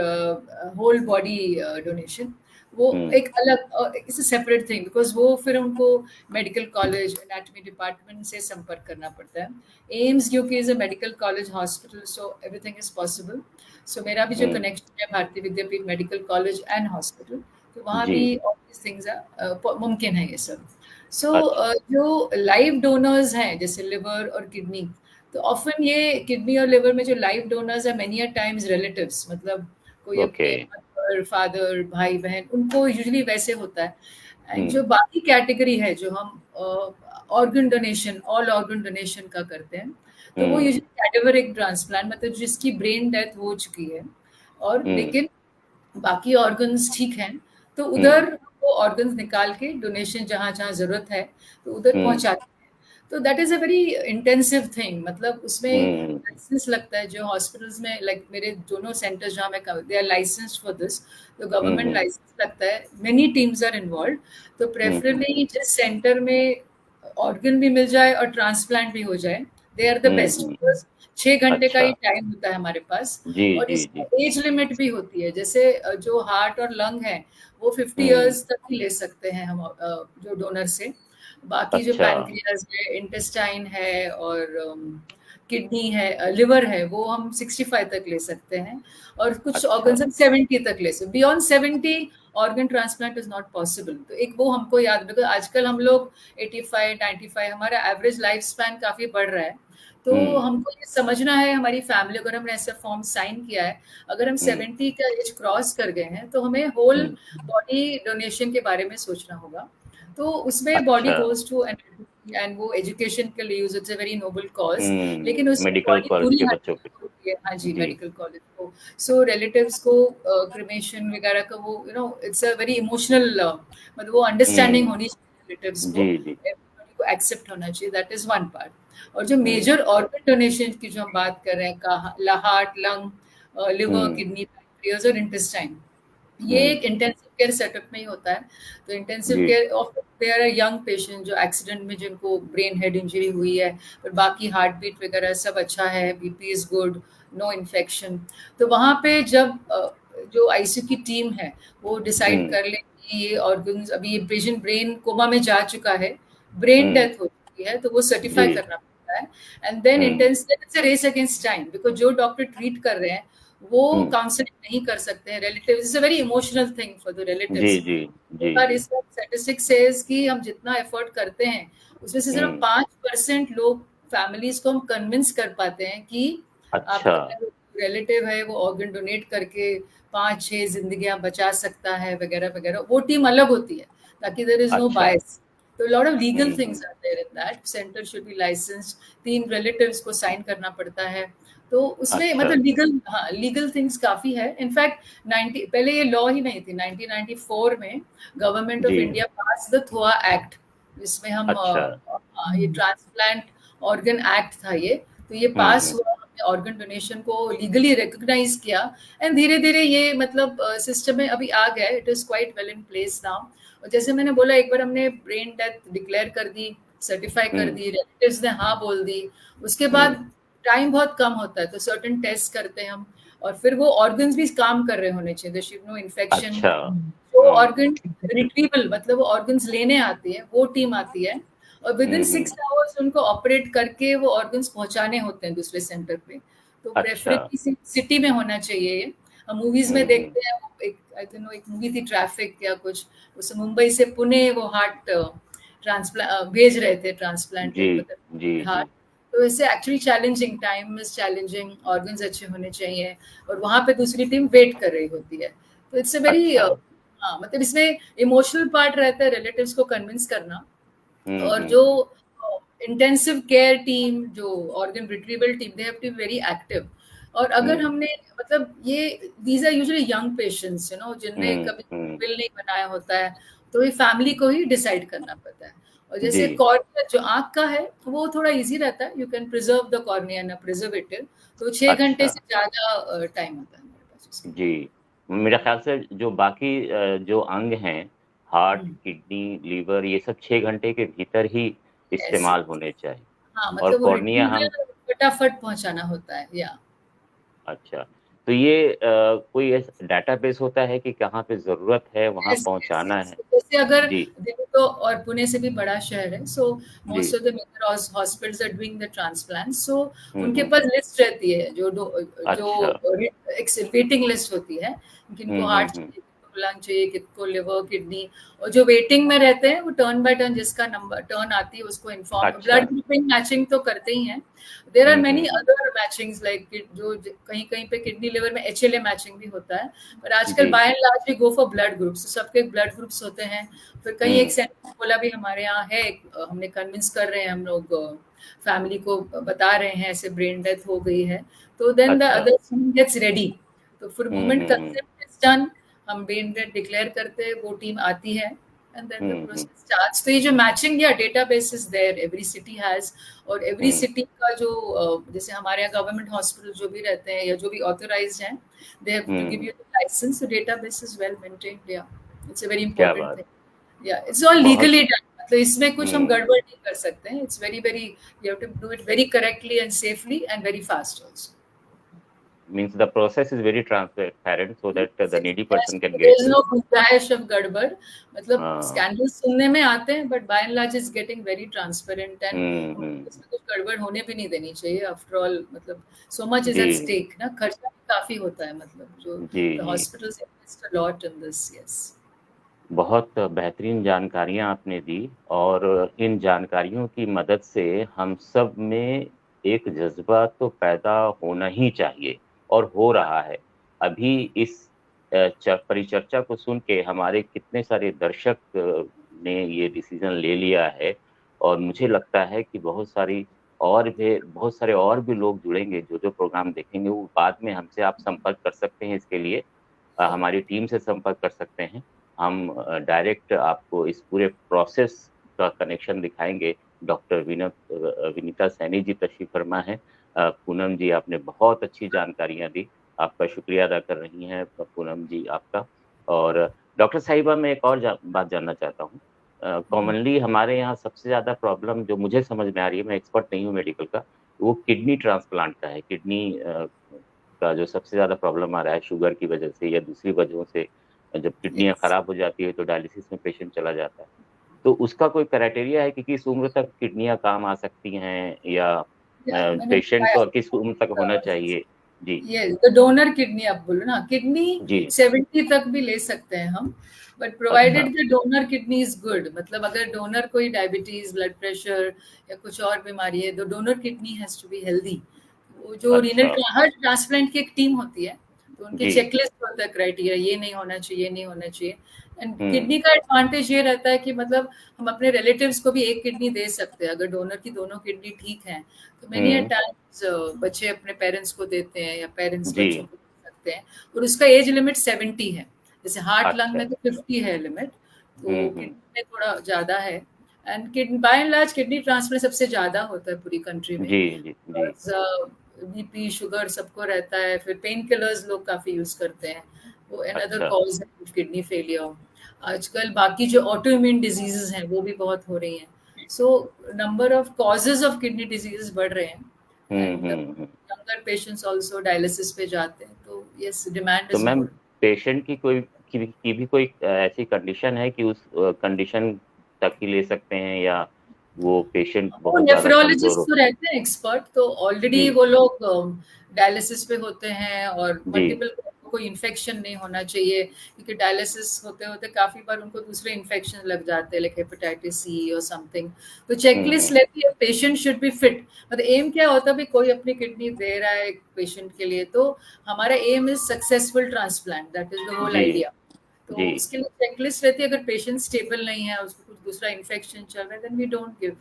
होल बॉडी डोनेशन, वो हुँ। एक अलग it's a separate thing, because वो फिर उनको मेडिकल कॉलेज एनाटॉमी डिपार्टमेंट से संपर्क करना पड़ता है। एम्स क्योंकि is a medical college hospital, so everything is possible. सो मेरा भी जो हुँ। कनेक्शन है Bharati Vidyapeeth medical college and hospital, तो वहाँ जी। भी ऑल दीज थिंग्स मुमकिन है ये सब। सो अच्छा। जो लाइव डोनर्स हैं जैसे लिवर और किडनी, तो ऑफन ये किडनी और लिवर में जो लाइव डोनर्स है मेनी अ टाइम्स रिलेटिव्स, मतलब कोई ओके। अपने मदर, फादर, भाई बहन, उनको यूजुअली वैसे होता है। एंड जो हुँ। बाकी कैटेगरी है जो हम organ donation, all organ donation का करते हैं, तो वो हुँ। यूजुअली कैडेवरिक ट्रांसप्लांट, मतलब जिसकी ब्रेन डेथ हो चुकी है और हुँ। लेकिन बाकी ऑर्गन्स ठीक हैं, तो हुँ। उधर वो ऑर्गन्स निकाल के डोनेशन जहाँ-जहाँ ज़रूरत है, तो उधर हुँ। पहुँचाते हैं। तो that is a very intensive thing, मतलब उसमें हुँ। लाइसेंस लगता है। जो हॉस्पिटल्स में लाइक मेरे दोनों सेंटर्स जहाँ मैं they are licensed for this, तो हुँ, गवर्नमेंट हुँ। लाइसेंस लगता है। मेनी टीम्स आर इन्वॉल्व्ड, तो हुँ, हुँ। प्रेफरेबली जिस सेंटर में ऑर्गन भी मिल जाए और ट्रांसप्लांट भी हो जाए, they are the hmm, best, hmm. Because 6 घंटे का ही अच्छा। टाइम होता है हमारे पास। जी, और जी, इसमें जी। एज लिमिट भी होती है, जैसे जो हार्ट और लंग है वो 50 हुँ। इयर्स तक ही ले सकते हैं हम जो डोनर से। बाकी जो अच्छा। पैनक्रियाज है, इंटेस्टाइन है और किडनी है, लिवर है, वो हम 65 तक ले सकते हैं। और कुछ अच्छा। ऑर्गन्स हम 70 तक ले सकते। Beyond 70 organ transplant is not possible. तो एक वो हमको याद रखो, आजकल हम लोग 85, 95, हमारा एवरेज लाइफ स्पैन काफी बढ़ रहा है। तो हुँ। हमको ये समझना है, हमारी फैमिली, अगर हमने ऐसा फॉर्म साइन किया है, अगर हम हुँ। 70 का एज क्रॉस कर गए हैं, तो हमें होल हुँ। बॉडी डोनेशन के बारे में सोचना होगा। तो उसमें बॉडी अच्छा। गोज टू एंड वो एजुकेशन के लिए use, it's a very noble cause, हुँ। लेकिन उसमें मेडिकल बॉडी कॉलेज पूरी के बच्चों के लिए। होती है। हाँ जी, जी। मेडिकल कॉलेज को। सो रिलेटिव्स को क्रिमेशन वगैरह का वो इट्स अ वेरी इमोशनल, मतलब वो अंडरस्टैंडिंग हुँ। होनी चाहिए रिलेटिव्स को, जी, जी। everybody को एक्सेप्ट होना चाहिए। That is one part. और जो हुँ। मेजर ऑर्गन डोनेशन की जो हम बात कर रहे हैं, हार्ट, लंग, लिवर, हुँ। किडनी, पैनक्रियाज और इंटेस्टाइन, ये हुँ। एक इंटेंसिव केयर सेटअप में ही होता है। तो इंटेंसिव जी। Care of there are young patient जो एक्सीडेंट में, जिनको ब्रेन हेड इंजरी हुई है, पर बाकी हार्ट बीट वगैरह सब अच्छा है, BP is good, no infection. तो वहाँ पे जब जो आईसीयू की टीम है वो डिसाइड हुँ। कर ले कि ये ऑर्गन्स, अभी ये पेशेंट ब्रेन कोमा में जा चुका है, ब्रेन हुँ। डेथ हो चुकी है, तो वो सर्टिफाई जी। करना। होता है, and then intense it's a race against time, because जो डॉक्टर ट्रीट कर रहे हैं वो काउंसलिंग नहीं कर सकते हैं relative, it's a very emotional thing for the relatives. जी जी जी पर जी। इस वक्त स्टैटिस्टिक्स सेज कि हम जितना एफर्ट करते हैं उसमें से सिर्फ 5% लोग फैमिलीज को हम कन्विंस कर पाते हैं कि अच्छा। आपका रिलेटिव है वो ऑर्गन डोनेट करके 5-6 जिंदगियां बचा सकता है वगैरह वगैरह। वो टीम अलग होती है ताकि देयर इज नो अच्छा। बायस। तो lot of legal things are there in that, centre should be licensed, 3 relatives को साइन करना पड़ता है, तो उसमें अच्छा। मतलब लीगल थिंग्स काफी है। इनफैक्ट 90 पहले ये लॉ ही नहीं थी, 1994 में गवर्नमेंट ऑफ जी। India pass the THOA act, जिसमें हम अच्छा। ये ट्रांसप्लांट ऑर्गन एक्ट था ये, तो ये पास हुआ, हमने ऑर्गन डोनेशन को लीगली रिकॉग्नाइज किया, एंड धीरे धीरे ये मतलब सिस्टम में अभी आ गया, it is quite well in place now. और जैसे मैंने बोला, एक बार हमने ब्रेन डेथ डिक्लेयर कर दी, सर्टिफाई कर दी, रिलेटिव्स ने हाँ बोल दी, उसके बाद टाइम बहुत कम होता है, तो सर्टेन टेस्ट करते हैं हम, और फिर वो ऑर्गन्स भी काम कर रहे होने चाहिए, देयर शुड नो इन्फेक्शन। अच्छा। जो ऑर्गन रिट्रीवल मतलब वो ऑर्गन्स लेने आती है, वो टीम आती है, और विद इन 6 आवर्स उनको ऑपरेट करके वो ऑर्गन्स पहुंचाने होते हैं दूसरे सेंटर पे। तो अच्छा। प्रेफरेबली सिटी में होना चाहिए ये। हम मूवीज में देखते हैं, एक आई थिंक एक मूवी थी ट्रैफिक या कुछ, उस मुंबई से पुणे वो हार्ट ट्रांसप्लांट भेज रहे थे, ट्रांसप्लांट जी मतलब जी हार्ट। तो इससे actually challenging, time is challenging, organs अच्छे होने चाहिए, और वहां पे दूसरी टीम वेट कर रही होती है। तो इट्स अ वेरी अच्छा। हाँ, मतलब इसमें इमोशनल पार्ट रहता है, रिलेटिव्स को कन्विंस करना, और जो हम्म। इंटेंसिव केयर टीम, जो organ retrieval team, they have to be very active. और अगर हमने मतलब ये these are usually young patients, you know, जिनने कभी विल नहीं बनाया होता है, तो ये फैमिली को ही डिसाइड करना पड़ता है। और जैसे जी। कॉर्निया जो आंख का है वो थोड़ा इजी रहता है, you can preserve the cornea in a preservative, तो 6 घंटे अच्छा। से ज्यादा टाइम होता है हमारे पास उसके लिए। जी, मेरा ख्याल से जो बाकी जो अंग हैं, हार्ट, हम्म, किडनी, लीवर, ये सब 6 घंटे के भीतर ही ऐसे इस्तेमाल होने चाहिए, हाँ, और मतलब वो कॉर्निया हम। रिट्रीवल फटाफट पहुंचाना होता है, या अच्छा, तो ये कोई ऐसा डेटाबेस होता है कि कहाँ पे ज़रूरत है वहाँ यस यस पहुँचाना यस, है? जैसे अगर जी। दिल्ली तो और पुणे से भी बड़ा शहर है, सो जी। Most of the major hospitals are doing the transplant, so उनके हुँ। पास लिस्ट रहती है, जो अच्छा। एक वेटिंग लिस्ट होती है, किनको हार्ट हुँ। चाहिए, किनको लंग चाहिए, किनको लिवर, किडनी, और जो वेटिंग में रहते हैं वो टर्न बाय टर्न, जिसका नंबर टर्न आती है उसको इन्फॉर्म, अच्छा। ब्लड ग्रुपिंग मैचिंग तो करते ही हैं, there are many hmm. Other matchings like जो कहीं कहीं पे किडनी लिवर में HLA मैचिंग भी होता है, पर आजकल जी। By and large we go for blood groups, तो सबके ब्लड ग्रुप्स होते हैं। फिर कहीं एक हुँ। सेंटर बोला भी हमारे यहाँ है, हमने कन्विंस कर रहे हैं, हम लोग फैमिली को बता रहे हैं ऐसे ब्रेन डेथ हो गई है, तो देन द अच्छा। अदर गेट्स रेडी, तो फिर moment hmm. Concept is done, हम ब्रेन डेथ डिक्लेयर करते हैं, वो टीम आती है, and then the hmm. Process starts. तो ये जो मैचिंग या database is there, every city has, और एवरी सिटी का जो जैसे हमारे यहाँ गवर्नमेंट हॉस्पिटल जो भी रहते हैं या जो भी ऑथराइज्ड हैं, they have to give you the licence, the database is well maintained, या इट्स अ वेरी क्या इंपॉर्टेंट बात! थिंग, या इट्स ऑल बहुत। लीगली डन, मतलब इसमें कुछ हम हुँ। गड़बड़ नहीं कर सकते हैं, it's very very, you have to do it very correctly and safely and very fast also. Means the process is very transparent so that the needy person can There get. is no गुंजाइश of गड़बड़, मतलब हाँ। Scandal सुनने में आते हैं, but by and large is getting very transparent, and हुँ। इसमें कुछ गड़बड़ होने भी नहीं देनी चाहिए, आफ्टर ऑल मतलब सो मच इज जी, एट स्टेक ना, खर्चा भी काफी होता है, मतलब जो जी, द जी। Hospitals invest a lot in this, yes. बहुत बेहतरीन जानकारियाँ आपने दी, और इन जानकारियों की मदद से हम सब में एक जज़्बा तो पैदा होना ही चाहिए, और हो रहा है। अभी इस च परिचर्चा को सुन के हमारे कितने सारे दर्शक ने ये डिसीज़न ले लिया है, और मुझे लगता है कि बहुत सारे और भी लोग जुड़ेंगे, जो प्रोग्राम देखेंगे वो बाद में हमसे आप संपर्क कर सकते हैं इसके लिए। हमारी टीम से संपर्क कर सकते हैं। हम डायरेक्ट आपको इस पूरे प्रोसेस का कनेक्शन दिखाएँगे। डॉक्टर विनीता सैनी जी तशरीफ़ फरमा हैं। पूनम जी, आपने बहुत अच्छी जानकारियाँ दी। आपका शुक्रिया अदा कर रही हैं पूनम जी आपका। और डॉक्टर साहिबा, मैं एक और बात जानना चाहता हूँ। कॉमनली हमारे यहाँ सबसे ज़्यादा प्रॉब्लम जो मुझे समझ में आ रही है, मैं एक्सपर्ट नहीं हूँ मेडिकल का, वो किडनी ट्रांसप्लांट का है। किडनी का जो सबसे ज़्यादा प्रॉब्लम आ रहा है शुगर की वजह से या दूसरी वजहों से, जब किडनियाँ यस, खराब हो जाती है तो डायलिसिस में पेशेंट चला जाता है। तो उसका कोई क्राइटेरिया है कि किस उम्र तक किडनियां काम आ सकती हैं, या मैंने पेशेंट को किस उम्र तक होना बताया चाहिए? जी ये तो डोनर किडनी आप बोलो ना, किडनी जी 70 तक भी ले सकते हैं हम, बट अच्छा provided the donor kidney is good. मतलब अगर डोनर कोई डायबिटीज, ब्लड प्रेशर या कुछ और बीमारी है, तो donor kidney has to be healthy. वो जो रीनल, अच्छा हर ट्रांसप्लांट की एक टीम होती है, तो उनके जी चेकलिस्ट होता है क्राइटेरिया, ये नहीं होना चाहिए, ये नहीं होना चाहिए। एंड हम्म किडनी का एडवांटेज ये रहता है कि मतलब हम अपने रिलेटिव्स को भी एक किडनी दे सकते हैं अगर डोनर की दोनों किडनी ठीक है। तो मेनी हम्म टाइम्स बच्चे अपने पेरेंट्स को देते हैं या पेरेंट्स जी बच्चों को दे सकते हैं, और उसका एज लिमिट 70 है। जैसे हार्ट लंग अच्छा में तो 50 है लिमिट, तो हम्म किडनी में थोड़ा ज्यादा है। And kidney by and large kidney transplant सबसे ज्यादा होता है पूरी कंट्री में। जी जी जी बीपी शुगर सबको रहता है, फिर पेन किलर्स लोग काफी यूज करते हैं, वो अनदर अच्छा कॉज है किडनी फेलियर। आजकल बाकी जो ऑटो इम्यून डिजीजेस हैं वो भी बहुत हो रही हैं, so number of causes of kidney diseases बढ़ रहे हैं। And hmm. Younger patients also dialysis पे जाते हैं, तो यस डिमांड तो इज मैम मोर। पेशेंट की भी कोई ऐसी कंडीशन है कि उस कंडीशन तक ही ले सकते हैं, या वो पेशेंट वो बहुत ज्यादा कमजोर नेफ्रोलॉजिस्ट हो? तो रहते हैं एक्सपर्ट, तो ऑलरेडी जी वो लोग डायलिसिस पे होते हैं, और जी मल्टीपल कोई इन्फेक्शन नहीं होना चाहिए, क्योंकि डायलिसिस होते होते काफी बार उनको दूसरे इन्फेक्शन लग जाते हैं, लाइक हेपेटाइटिस सी और समथिंग। तो चेकलिस्ट हम्म। लेती है, पेशेंट शुड बी फिट। मतलब एम क्या होता है, भी कोई अपनी किडनी दे रहा है पेशेंट के लिए, तो हमारा aim is successful transplant, that is the whole जी आइडिया। तो जी उसके लिए चेकलिस्ट रहती है, अगर पेशेंट स्टेबल नहीं है, उसको कुछ दूसरा इन्फेक्शन चल रहा है, देन वी डोंट गिव,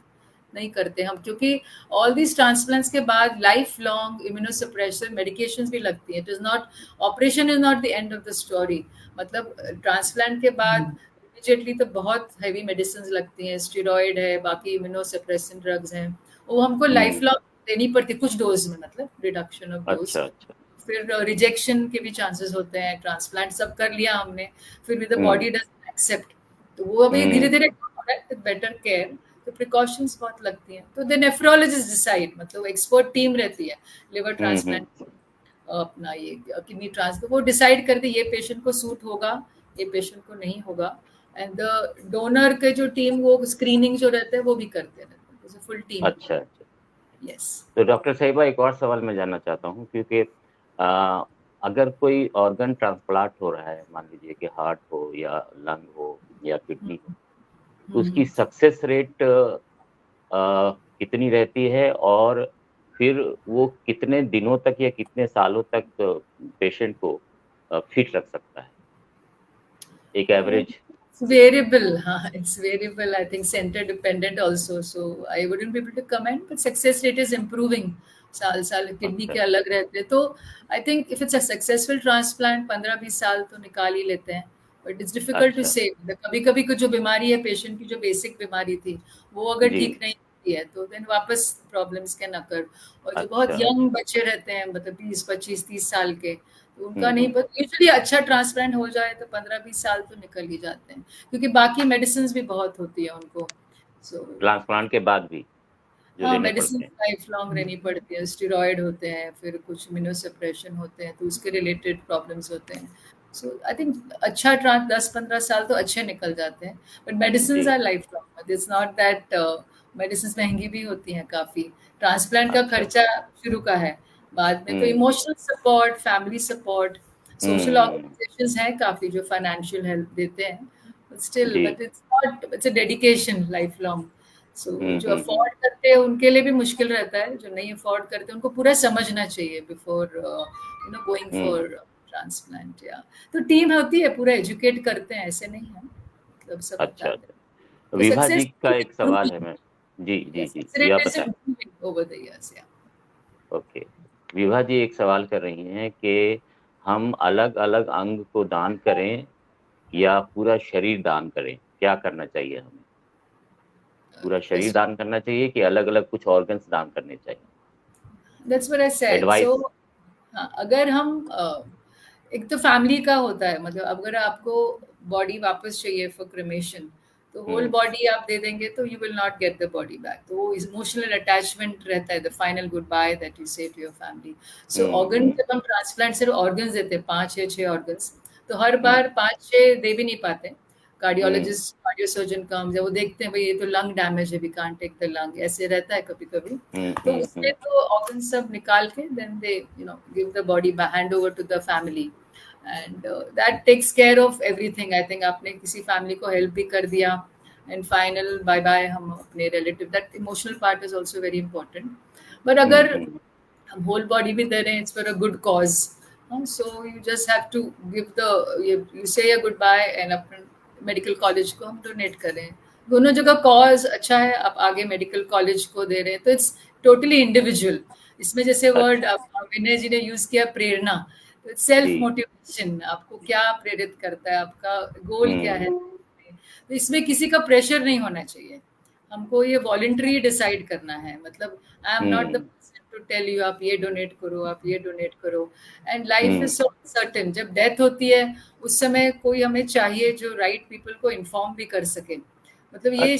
नहीं करते हम, क्योंकि ऑल दीज ट्रांसप्लांट्स के बाद लाइफ लॉन्ग इम्यूनोसप्रेशन मेडिकेशंस भी लगती हैं। It is not, operation is not the end of the story. मतलब ट्रांसप्लांट के बाद इमीडिएटली तो बहुत हैवी मेडिसिन लगती हैं, स्टेरॉइड है, बाकी इम्यूनोसप्रेसेंट ड्रग्स हैं, वो हमको लाइफ हम्म। लॉन्ग देनी पड़ती, कुछ डोज में, मतलब रिडक्शन ऑफ डोज। अच्छा अच्छा फिर रिजेक्शन के भी चांसेस होते हैं। ट्रांसप्लांट सब कर लिया हमने, फिर भी the hmm body doesn't accept, तो वो अभी धीरे हम्म धीरे हो रहा है विद बेटर केयर। तो प्रिकॉशंस बहुत लगती हैं, तो द नेफ्रोलॉजिस्ट डिसाइड, मतलब एक्सपर्ट टीम रहती है लिवर ट्रांसप्लांट, अपना ये किडनी ट्रांसप्लांट, वो डिसाइड करते ये पेशेंट को सूट होगा, ये पेशेंट को नहीं होगा। एंड द डोनर के जो टीम, वो स्क्रीनिंग जो रहते हैं वो भी करते रहते हैं, फुल टीम। अच्छा अच्छा। यस। तो डॉक्टर साहिबा, एक और सवाल मैं जानना चाहता हूँ, क्योंकि अ, अगर कोई ऑर्गन ट्रांसप्लांट हो रहा है, मान लीजिए कि हार्ट हो या लंग हो या किडनी हो, तो उसकी सक्सेस रेट कितनी रहती है, और फिर वो कितने दिनों तक या कितने सालों तक पेशेंट को फिट रख सकता है, एक average? It's variable, huh? It's variable. I think center dependent also. So I wouldn't be able to comment, but success rate is improving. साल साल किडनी अच्छा के अलग रहते हैं, तो I think if it's a successful transplant 15-20 साल तो निकाल ही लेते हैं, बट इट्स डिफिकल्ट टू अच्छा से। कभी कभी कुछ जो बीमारी है पेशेंट की, जो बेसिक बीमारी थी, वो अगर जी ठीक नहीं होती है, तो देन वापस प्रॉब्लम्स कैन अकर। और जो बहुत अच्छा यंग बच्चे रहते हैं, मतलब 20-25-30 साल के, तो उनका नहीं हम्म। पता। यूजुअली अच्छा ट्रांसप्लांट हो जाए तो 15-20 साल तो निकल ही जाते हैं, क्योंकि बाकी मेडिसिन भी बहुत होती है उनको। सो ट्रांसप्लांट के बाद भी जो हाँ, लेने मेडिसिन पड़ते हैं? लाइफ लॉन्ग रहनी पड़ती है, स्टेरॉइड होते हैं, फिर कुछ इम्यूनोसप्रेशन होते हैं, तो उसके रिलेटेड प्रॉब्लम्स होते हैं। सो आई थिंक अच्छा 10-15 साल तो अच्छे निकल जाते हैं, बट जी medicine are life long. It's not that, medicine महंगी भी होती हैं काफ़ी। ट्रांसप्लांट का अच्छा खर्चा शुरू का है, बाद में तो hmm emotional support, family support, social hmm organisations हैं काफ़ी जो फाइनेंशियल हेल्प देते हैं, बट स्टिल, जी but it's not, it's a dedication life long. सो जो हम्म। अफोर्ड करते हैं उनके लिए भी मुश्किल रहता है, जो नहीं अफोर्ड करते उनको पूरा समझना चाहिए before going hmm. For transplant. या तो टीम होती है, पूरा एजुकेट करते हैं, ऐसे नहीं है, मतलब सब अच्छा बताते हैं। अच्छा। तो विभा जी सक्सेस का इज एक सवाल है इम्प्रूविंग। मैं। जी जी यस, जी सक्सेस जी आप रेट इज बताएं। Improving over the years. या ओके। विभा जी एक सवाल कर रही हैं कि हम अलग अलग अंग को दान करें या पूरा शरीर दान करें, क्या करना चाहिए हमें? पूरा शरीर दान करना चाहिए कि अलग अलग कुछ ऑर्गन्स दान करने चाहिए? That's what I said. So advice. हाँ, अगर हम एक तो फैमिली का होता है, मतलब अगर आपको बॉडी वापस चाहिए फॉर क्रिमेशन, तो होल हम्म बॉडी आप दे देंगे तो you will not get the body back. तो वो इमोशनल अटैचमेंट रहता है, the final goodbye that you say to your family. So organ, hmm जब हम ट्रांसप्लांट सिर्फ ऑर्गन्स देते हैं, 5 या 6 ऑर्गन्स, तो हर हम्म बार 5-6 दे भी नहीं पाते। कार्डियोलॉजिस्ट कार्डियो सर्जन कम्स, वो देखते हैं भाई ये तो लंग डैमेज है, we can't take the lung, ऐसे रहता है कभी कभी। तो उसमें तो ऑर्गन सब निकाल के then they give the body hand over to the family and that takes care of everything. I think आपने किसी फैमिली को हेल्प भी कर दिया एंड फाइनल बाय बाय हम अपने relative, that emotional part is also very important. But अगर हम होल बॉडी भी दे रहे हैं, it's for a good cause, so you just have to give the you say a goodbye and अपने medical college को हम डोनेट कर रहे हैं। दोनों जगह कॉज अच्छा है, आप आगे मेडिकल कॉलेज को दे रहे हैं, तो इट्स टोटली इंडिविजुअल। इसमें जैसे वर्ड विनय जी ने यूज किया प्रेरणा, तो सेल्फ मोटिवेशन, आपको क्या प्रेरित करता है, आपका गोल क्या है, तो इसमें किसी का प्रेशर नहीं होना चाहिए, हमको ये वॉलंटरी डिसाइड करना है। मतलब I am not the to tell you आप ये डोनेट करो, आप ये डोनेट करो, and life is so certain. जब डेथ होती है उस समय कोई हमें चाहिए जो राइट पीपल को इन्फॉर्म भी कर सके। मतलब ये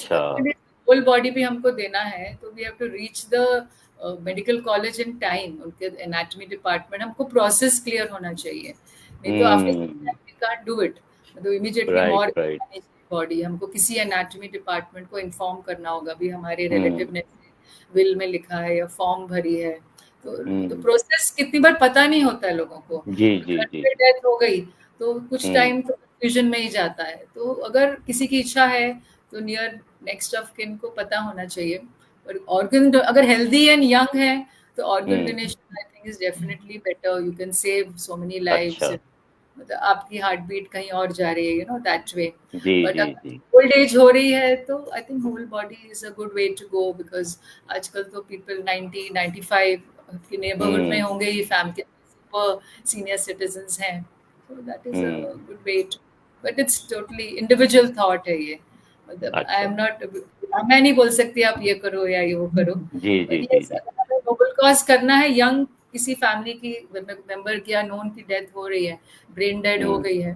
होल बॉडी भी हमको देना है, तो we have to reach the medical college in time, उनके एनाटॉमी डिपार्टमेंट, हमको प्रोसेस क्लियर होना चाहिए, नहीं तो after we can't do it. मतलब इमीडिएटली मोर बॉडी, हमको किसी एनाटॉमी डिपार्टमेंट को इन्फॉर्म करना होगा भी हमारे रिलेटिव ने विल में लिखा है या फॉर्म भरी है, तो प्रोसेस कितनी बार पता नहीं होता है लोगों को। डेथ हो गई तो कुछ टाइम तो कंफ्यूजन में ही जाता है, तो अगर किसी की इच्छा है तो नियर नेक्स्ट ऑफ किन को पता होना चाहिए। और ऑर्गन अगर हेल्दी एंड यंग है तो organ donation I think is definitely better, you can save so many lives. मतलब आपकी हार्ट बीट कहीं और जा रही है, you know that way. But old age हो रही है तो I think whole body is a good way to go, because आजकल तो पीपल 90-95 के नेबरहुड में होंगे ही, फैमिली सुपर सीनियर सिटीजन्स हैं, so that is a good way to, but it's totally individual thought है ये। मतलब I am not, मैं नहीं बोल सकती आप ये करो या ये वो करो। नोबल कॉज करना है, यंग किसी फैमिली की मेंबर की या नोन की डेथ हो रही है, ब्रेन डेड हो गई है,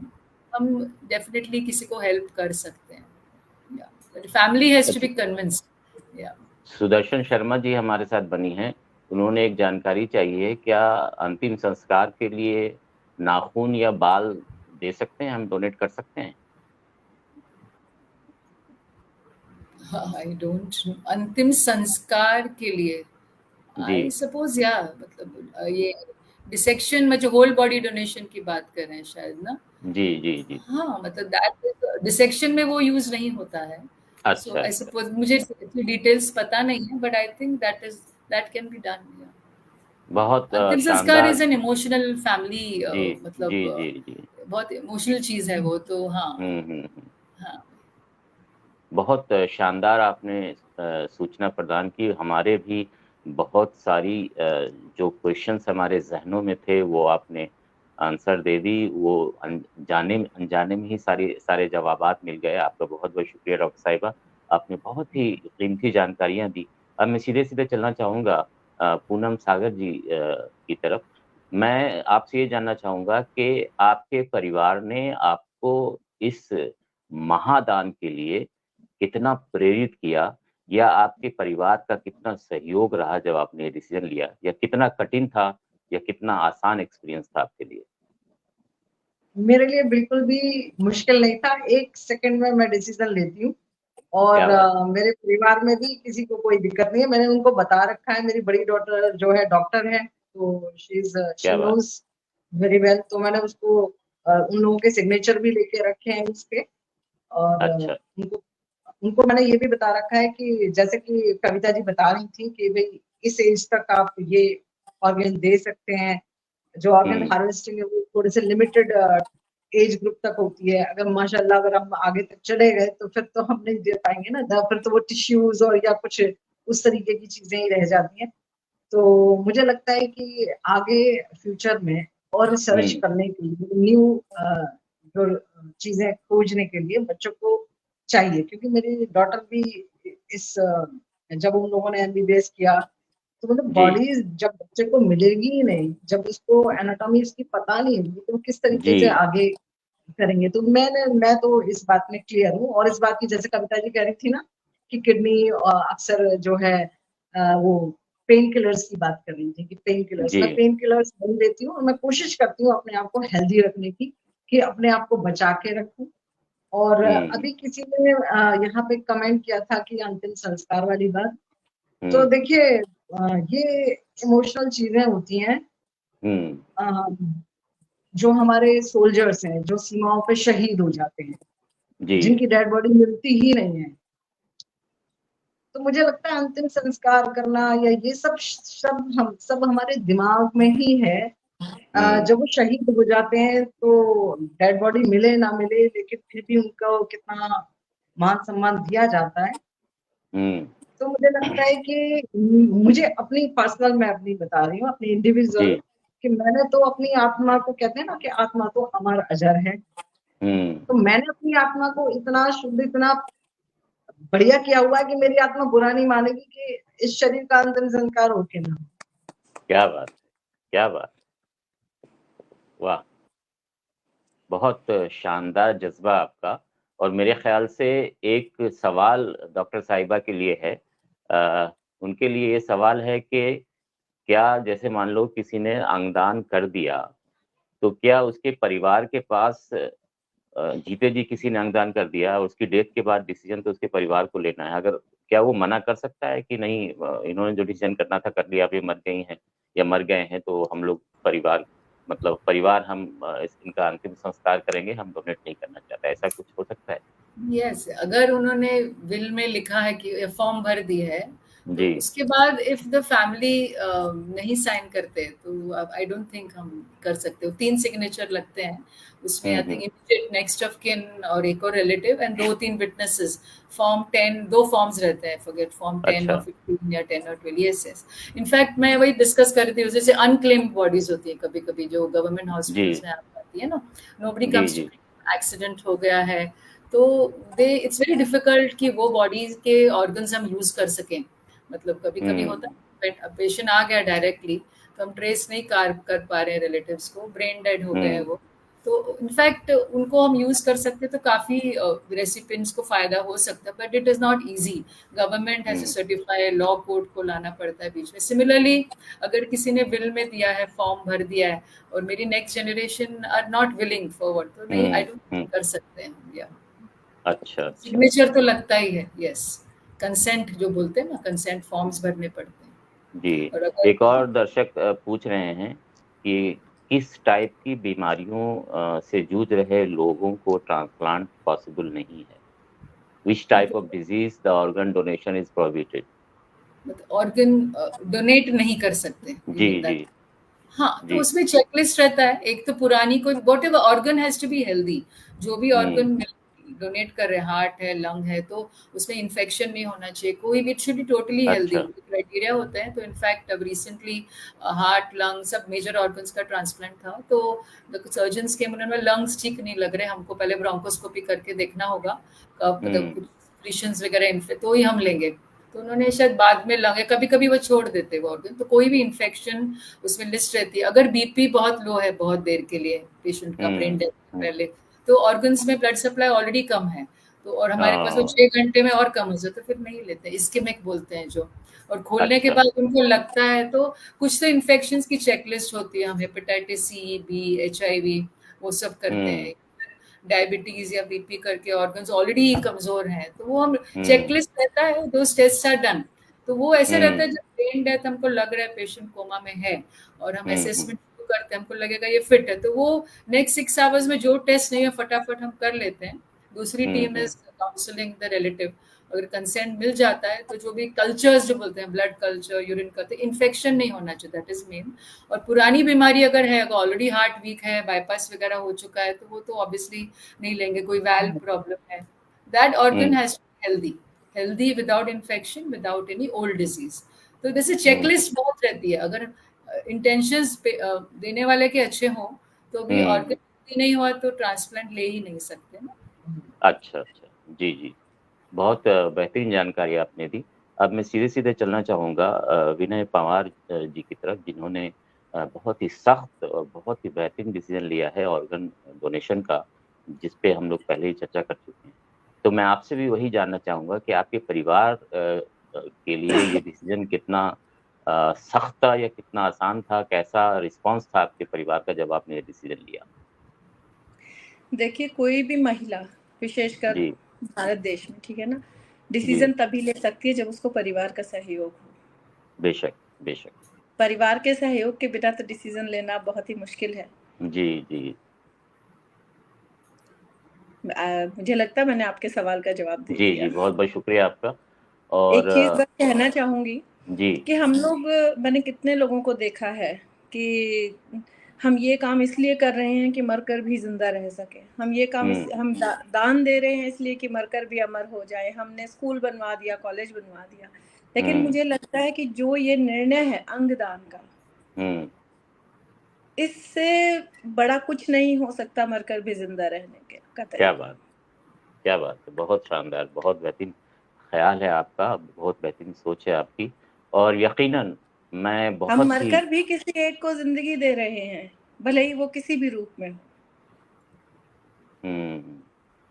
हम डेफिनेटली किसी को हेल्प कर सकते हैं, family has to be convinced. Sudarshan Sharma ji हमारे साथ बनी हैं, उन्होंने एक जानकारी चाहिए, क्या अंतिम संस्कार के लिए नाखून या बाल दे सकते हैं, हम डोनेट कर सकते हैं? आई डोंट, अंतिम संस्कार के लिए आई सपोज, या मतलब ये डिसेक्शन में जो होल बॉडी डोनेशन की बात कर रहे हैं शायद ना। जी हाँ, मतलब दैट डिसेक्शन में वो यूज नहीं होता है। सो आई सपोज, मुझे डिटेल्स पता नहीं है, but I think that can be done. बहुत अंतिम संस्कार इज एन इमोशनल फैमिली, मतलब बहुत इमोशनल चीज है वो, तो हाँ। हाँ, बहुत शानदार आपने सूचना प्रदान की। हमारे भी बहुत सारी जो क्वेश्चंस हमारे जहनों में थे वो आपने आंसर दे दी, वो अनजाने में ही सारे जवाबात मिल गए। आपका बहुत बहुत शुक्रिया डॉक्टर साहिबा, आपने बहुत ही कीमती जानकारियां दी। अब मैं सीधे चाहना चाहूँगा पूनम सागर जी की तरफ। मैं आपसे ये जानना चाहूँगा कि आपके परिवार ने आपको इस महादान के लिए कितना प्रेरित किया, या आपके परिवार का कितना सहयोग रहा जब आपने ये डिसीजन लिया, या कितना कठिन था या कितना आसान एक्सपीरियंस था आपके लिए? मेरे लिए बिल्कुल भी मुश्किल नहीं था, 1 सेकंड में मैं डिसीजन लेती हूँ, और मेरे परिवार में भी किसी को कोई दिक्कत नहीं है। मैंने उनको बता रखा है, मेरी बड़ी डॉटर जो है डॉक्टर है, तो शी नोज वेरी वेल, तो मैंने उसको उन लोगों के सिग्नेचर भी लेके रखे हैं उसके, और उनको मैंने ये भी बता रखा है कि जैसे कि कविता जी बता रही थी कि भाई इस एज तक आप ये ऑर्गन दे सकते हैं। जो ऑर्गन हार्वेस्टिंग है वो थोड़े से लिमिटेड एज ग्रुप तक होती है। अगर माशाल्लाह अगर हम आगे तक चले गए तो फिर तो हम नहीं दे पाएंगे ना, फिर तो वो टिश्यूज और या कुछ उस तरीके की चीजें ही रह जाती हैं। तो मुझे लगता है कि आगे फ्यूचर में और रिसर्च करने के लिए, न्यू जो चीजें खोजने के लिए बच्चों को चाहिए, क्योंकि मेरी डॉटर भी इस जब उन लोगों ने MBBS किया तो मतलब बॉडी जब बच्चे को मिलेगी ही नहीं, जब उसको एनाटॉमी इसकी पता नहीं होगी तो किस तरीके से आगे करेंगे। तो मैं तो इस बात में क्लियर हूँ। और इस बात की, जैसे कविता जी कह रही थी ना कि किडनी अक्सर जो है वो पेन किलर्स की बात कर रही थी कि पेन किलर्स, मैं पेन किलर्स नहीं लेती हूँ, और मैं कोशिश करती हूँ अपने आप को हेल्दी रखने की, कि अपने आप को बचा के रखूं, और अभी किसी ने यहाँ पे कमेंट किया था कि अंतिम संस्कार वाली बात, तो देखिए ये इमोशनल चीजें होती हैं। जो हमारे सोल्जर्स हैं, जो सीमाओं पे शहीद हो जाते हैं, जिनकी डेड बॉडी मिलती ही नहीं है, तो मुझे लगता है अंतिम संस्कार करना या ये सब हमारे दिमाग में ही है। जब वो शहीद हो जाते हैं तो डेड बॉडी मिले ना मिले, लेकिन फिर भी उनको कितना मान सम्मान दिया जाता है। तो मुझे लगता है कि मुझे अपनी पर्सनल, मैं अपनी बता रही हूँ, अपनी इंडिविजुअल, कि मैंने तो अपनी आत्मा को, कहते हैं ना कि आत्मा तो अमर अजर है, तो मैंने अपनी आत्मा को इतना शुद्ध, इतना बढ़िया किया हुआ है कि मेरी आत्मा बुरा नहीं मानेगी कि इस शरीर का अंतिम संस्कार हो के ना। क्या बात, क्या बात, वाह, बहुत शानदार जज्बा आपका। और मेरे ख्याल से एक सवाल डॉक्टर साहिबा के लिए है, उनके लिए ये सवाल है कि क्या, जैसे मान लो किसी ने अंगदान कर दिया, तो क्या उसके परिवार के पास, जीते जी किसी ने अंगदान कर दिया और उसकी डेथ के बाद डिसीजन तो उसके परिवार को लेना है, अगर क्या वो मना कर सकता है कि नहीं, इन्होंने जो डिसीजन करना था कर लिया, अब ये मर गई हैं या मर गए हैं, तो हम लोग परिवार हम इनका अंतिम संस्कार करेंगे, हम डोनेट नहीं करना चाहते, ऐसा कुछ हो सकता है? यस, अगर उन्होंने विल में लिखा है कि फॉर्म भर दी है, तो उसके बाद इफ द फैमिली नहीं साइन करते तो आई डोंट थिंक हम कर सकते हो। 3 सिग्नेचर लगते हैं उसमें, I think immediate next of kin और एक और relative and 2-3 witnesses. Form 10, 2 forms रहते हैं, फॉरगेट फॉर्म 10 और 15 या 10 और 12। यस। इनफैक्ट मैं वही डिस्कस कर रही थी, जैसे अनक्लेम्ड बॉडीज होती है कभी कभी जो गवर्नमेंट हॉस्पिटल्स में आती है ना, नोबडी कम्स टू, एक्सीडेंट हो गया है तो इट्स वेरी डिफिकल्ट कि वो बॉडीज के ऑर्गन्स हम यूज कर सकें। मतलब कभी कभी होता है पेशेंट आ गया डायरेक्टली तो हम ट्रेस नहीं कर पा रहे हैं रिलेटिव्स को, ब्रेन डेड हो गए वो, तो इनफैक्ट उनको हम यूज कर सकते हैं, तो काफी रेसिपिएंट्स को फायदा हो सकता है, but it is not easy. Government has to certify, law court को लाना पड़ता है बीच में। सिमिलरली अगर किसी ने विल में दिया है, फॉर्म भर दिया है और मेरी next generation are not willing forward, तो नहीं, आई डोंट कर सकते हैं। या अच्छा, सिग्नेचर तो लगता ही है। यस, कंसेंट जो बोलते हैं ना, कंसेंट फॉर्म्स भरने पड़ते हैं जी। एक और दर्शक पूछ रहे हैं कि किस टाइप की बीमारियों से जूझ रहे लोगों को ट्रांसप्लांट पॉसिबल नहीं है? Which type of disease the organ donation is prohibited? Organ donate नहीं कर सकते। जी। हाँ, तो उसमें चेकलिस्ट रहता है। एक तो पुरानी कोई whatever organ has to be healthy, जो भी ऑर्गन डोनेट कर रहे हैं, हार्ट है, लंग है, तो उसमें इन्फेक्शन नहीं होना चाहिए, कोई भी, it should be totally healthy. Criteria होते हैं। तो इनफैक्ट अब रिसेंटली हार्ट, लंग, सब मेजर ऑर्गन्स का ट्रांसप्लांट था, तो सर्जन्स के उन्होंने लंग्स ठीक नहीं लग रहे, हमको पहले ब्रोंकोस्कोपी करके देखना होगा, मतलब कुछ वगैरह तो ही हम लेंगे। तो उन्होंने शायद बाद में लगे, कभी कभी वो छोड़ देते वो ऑर्गन, तो कोई भी इन्फेक्शन उसमें लिस्ट रहती है। अगर बीपी बहुत लो है बहुत देर के लिए पेशेंट का, ब्रेन डेथ पहले, तो ऑर्गन्स में ब्लड सप्लाई ऑलरेडी कम है, तो और हमारे पास वो 6 घंटे में और कम हो जाए, तो फिर नहीं लेते। इस्केमिक बोलते हैं जो, और खोलने के बाद उनको लगता है तो कुछ तो इन्फेक्शंस की चेकलिस्ट होती है, हम हेपेटाइटिस सी, बी, HIV वो सब करते हैं, डायबिटीज या बीपी करके ऑर्गन्स ऑलरेडी कमजोर हैं, तो वो हम चेकलिस्ट रहता है, दोस टेस्ट आर डन। तो वो ऐसे रहता है, जब ब्रेन डेथ हमको लग रहा है पेशेंट कोमा में है और हम असेसमेंट करते हैं, हमको लगेगा ये फिट है, तो वो नेक्स्ट 6 आवर्स में जो टेस्ट नहीं है फटाफट हम कर लेते हैं। दूसरी team is counselling the relative. अगर कंसेंट मिल जाता है तो जो भी कल्चर्स जो बोलते हैं, blood culture, urine culture, infection नहीं होना चाहिए, दैट इज मेन। और पुरानी बीमारी अगर है, अगर ऑलरेडी हार्ट वीक है, बाईपास वगैरह हो चुका है, तो वो तो ऑब्वियसली नहीं लेंगे। कोई वाल्व प्रॉब्लम है, that organ has to be healthy without infection, without any old disease. तो जैसे चेकलिस्ट बहुत रहती है, अगर इंटेंशंस देने वाले के अच्छे हों तो भी ऑर्गन नहीं हुआ तो ट्रांसप्लांट ले ही नहीं सकते ना। अच्छा, जी, बहुत बेहतरीन जानकारी आपने दी। अब मैं सीधे चलना चाहूँगा विनय पंवार जी की तरफ, जिन्होंने बहुत ही सख्त और बहुत ही बेहतरीन डिसीजन लिया है ऑर्गन डोनेशन का, जिस पे हम लोग पहले ही चर्चा कर चुके हैं। तो मैं आपसे भी वही जानना चाहूँगा कि आपके परिवार के लिए ये डिसीजन कितना सख्त था या कितना आसान था? कैसा रिस्पॉन्स था आपके परिवार का जब आपने ये डिसीजन लिया? देखिए, कोई भी महिला विशेषकर जी भारत देश में, ठीक है ना। डिसीजन तभी ले सकती है जब उसको परिवार का सहयोग हो। बेशक बेशक। परिवार के सहयोग के बिना तो डिसीजन लेना बहुत ही मुश्किल है। जी जी मुझे लगता है मैंने आपके सवाल का जवाब दे जी दिया। जी, बहुत बहुत शुक्रिया आपका। और एक चीज बस कहना चाहूंगी जी कि हम लोग, मैंने कितने लोगों को देखा है कि हम ये काम इसलिए कर रहे हैं कि मरकर भी जिंदा रह सके, हम ये काम हम दान दे रहे हैं इसलिए कि मरकर भी अमर हो जाए, हमने स्कूल बनवा दिया, कॉलेज बनवा दिया। लेकिन मुझे लगता है कि जो ये निर्णय है अंगदान का, इससे बड़ा कुछ नहीं हो सकता मरकर भी जिंदा रहने के का क्या तरीका। बात, क्या बात है, बहुत शानदार, बहुत बेहतरीन ख्याल है आपका, बहुत बेहतरीन सोच है आपकी। और यकीनन मैं हम बहुत ही मरकर भी किसी एक को जिंदगी दे रहे हैं, भले ही वो किसी भी रूप में हो।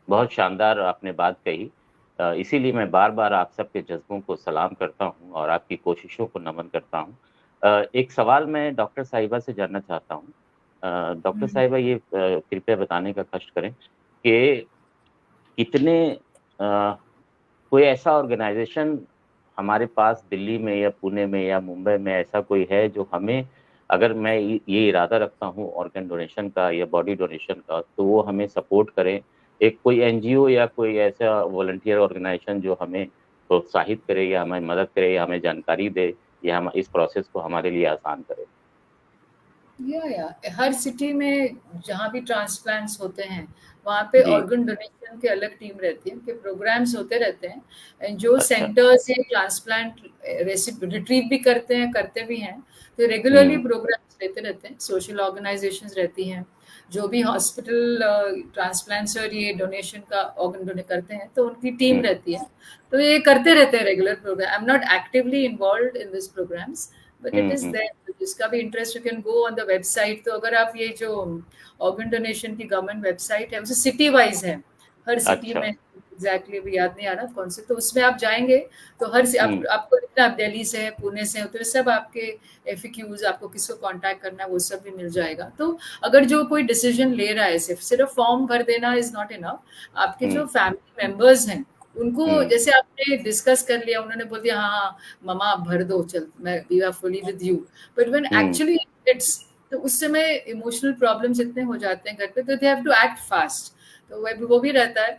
बहुत शानदार आपने बात कही। इसीलिए मैं बार-बार आप सबके जज़्बों को सलाम करता हूँ और आपकी कोशिशों को नमन करता हूँ। एक सवाल मैं डॉक्टर साहिबा से जानना चाहता हूँ। डॉक्टर साहिबा ये कृपया बताने का कष्ट करें कि कितने कोई ऐसा ऑर्गेनाइज़ेशन हमारे पास दिल्ली में या पुणे में या मुंबई में ऐसा कोई है जो हमें, अगर मैं ये इरादा रखता हूँ ऑर्गन डोनेशन का या बॉडी डोनेशन का, तो वो हमें सपोर्ट करे? एक कोई एनजीओ या कोई ऐसा वॉलंटियर ऑर्गेनाइजेशन जो हमें प्रोत्साहित करे या हमें मदद करे या हमें जानकारी दे या हम इस प्रोसेस को हमारे लिए आसान करे? या हर सिटी में जहाँ भी ट्रांसप्लांट्स होते हैं वहाँ पे जी। ऑर्गन डोनेशन की अलग टीम रहती है, उनके प्रोग्राम्स होते रहते हैं। एंड जो अच्छा। सेंटर्स ये ट्रांसप्लांट रिट्रीव भी करते भी हैं, तो रेगुलरली प्रोग्राम्स लेते रहते हैं। सोशल ऑर्गेनाइजेशंस रहती हैं, जो भी हॉस्पिटल ट्रांसप्लांट्स और ये डोनेशन का ऑर्गन डोनेट करते हैं, तो उनकी टीम रहती है, तो ये करते रहते हैं regular programme. I am not actively involved in this programmes, but it is there. जिसका भी interest, you can go on the website. तो अगर आप ये जो ऑर्गन डोनेशन की गवर्नमेंट वेबसाइट है, उसे सिटी वाइज है, हर सिटी अच्छा। में एग्जैक्टली अभी याद नहीं आ रहा कौन से, तो उसमें आप जाएंगे तो आपको इतना, आप दिल्ली से है, पुणे से है, तो सब आपके एफएक्यूज, आपको किसको कांटेक्ट करना है वो सब भी मिल जाएगा। तो अगर जो कोई डिसीजन ले रहा है, सिर्फ फॉर्म भर देना इज नॉट इनफ। आपके जो फैमिली मेंबर्स हैं उनको, जैसे आपने डिस्कस कर लिया, उन्होंने बोल दिया हाँ हाँ ममा आप भर दो, चल मैं we are fully with you, but when actually it's, तो उस समय इमोशनल प्रॉब्लम्स इतने हो जाते हैं घर पे, तो they have to act fast. तो वो भी रहता है।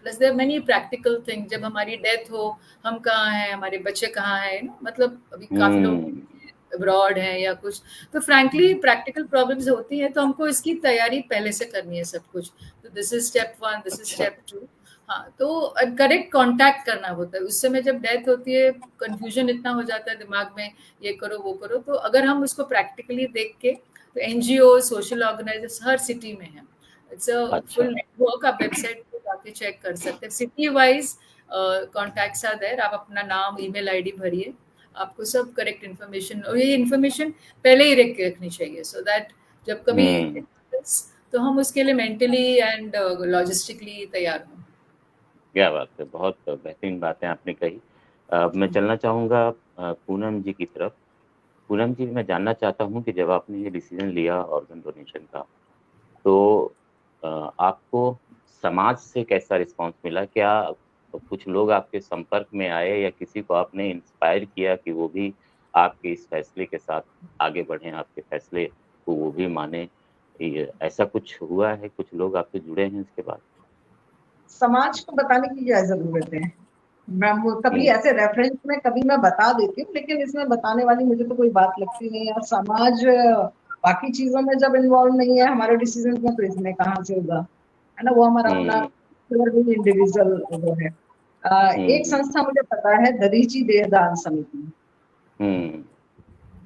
Plus there many practical thing, जब हमारी डेथ हो, हम कहाँ हैं, हमारे बच्चे कहाँ हैं, मतलब अभी काफी लोग अब्रॉड हैं या कुछ, तो फ्रैंकली प्रैक्टिकल प्रॉब्लम्स होती हैं, तो हमको इसकी तैयारी पहले से करनी है सब कुछ। तो this is step 1, this is step 2। हाँ, तो करेक्ट कांटेक्ट करना होता है। उस समय जब डेथ होती है, कंफ्यूजन इतना हो जाता है दिमाग में, ये करो वो करो, तो अगर हम उसको प्रैक्टिकली देख के, तो एनजीओ, सोशल ऑर्गेनाइजेशन हर सिटी में है। इट्स अ फुल नेटवर्क, आप वेबसाइट पे जाके चेक कर सकते हैं। City wise contacts are there, आप अपना नाम, ईमेल आईडी भरिए, आपको सब करेक्ट इन्फॉर्मेशन, और ये इन्फॉर्मेशन पहले ही रखनी चाहिए, सो दैट जब कभी तो हम उसके लिए मेंटली एंड लॉजिस्टिकली तैयार हों। क्या बात है, बहुत बेहतरीन बातें आपने कही। मैं चलना चाहूँगा पूनम जी की तरफ। पूनम जी, मैं जानना चाहता हूँ कि जब आपने ये डिसीजन लिया ऑर्गन डोनेशन का, तो आपको समाज से कैसा रिस्पॉन्स मिला? क्या कुछ लोग आपके संपर्क में आए या किसी को आपने इंस्पायर किया कि वो भी आपके इस फैसले के साथ आगे बढ़ें, आपके फैसले को वो भी माने? ऐसा कुछ हुआ है? कुछ लोग आपसे जुड़े हैं इसके बाद? समाज को बताने की क्या जरूरत है? मैं कभी ऐसे रेफरेंस में कभी मैं बता देती हूँ, लेकिन इसमें बताने वाली मुझे तो कोई बात लगती नहीं है। समाज बाकी चीजों में जब इन्वॉल्व नहीं है हमारे डिसीजन में, तो इसमें कहाँ से होगा, है ना। वो हमारा अपना इंडिविजुअल वो है। एक संस्था मुझे पता है, दरीची देहदान समिति।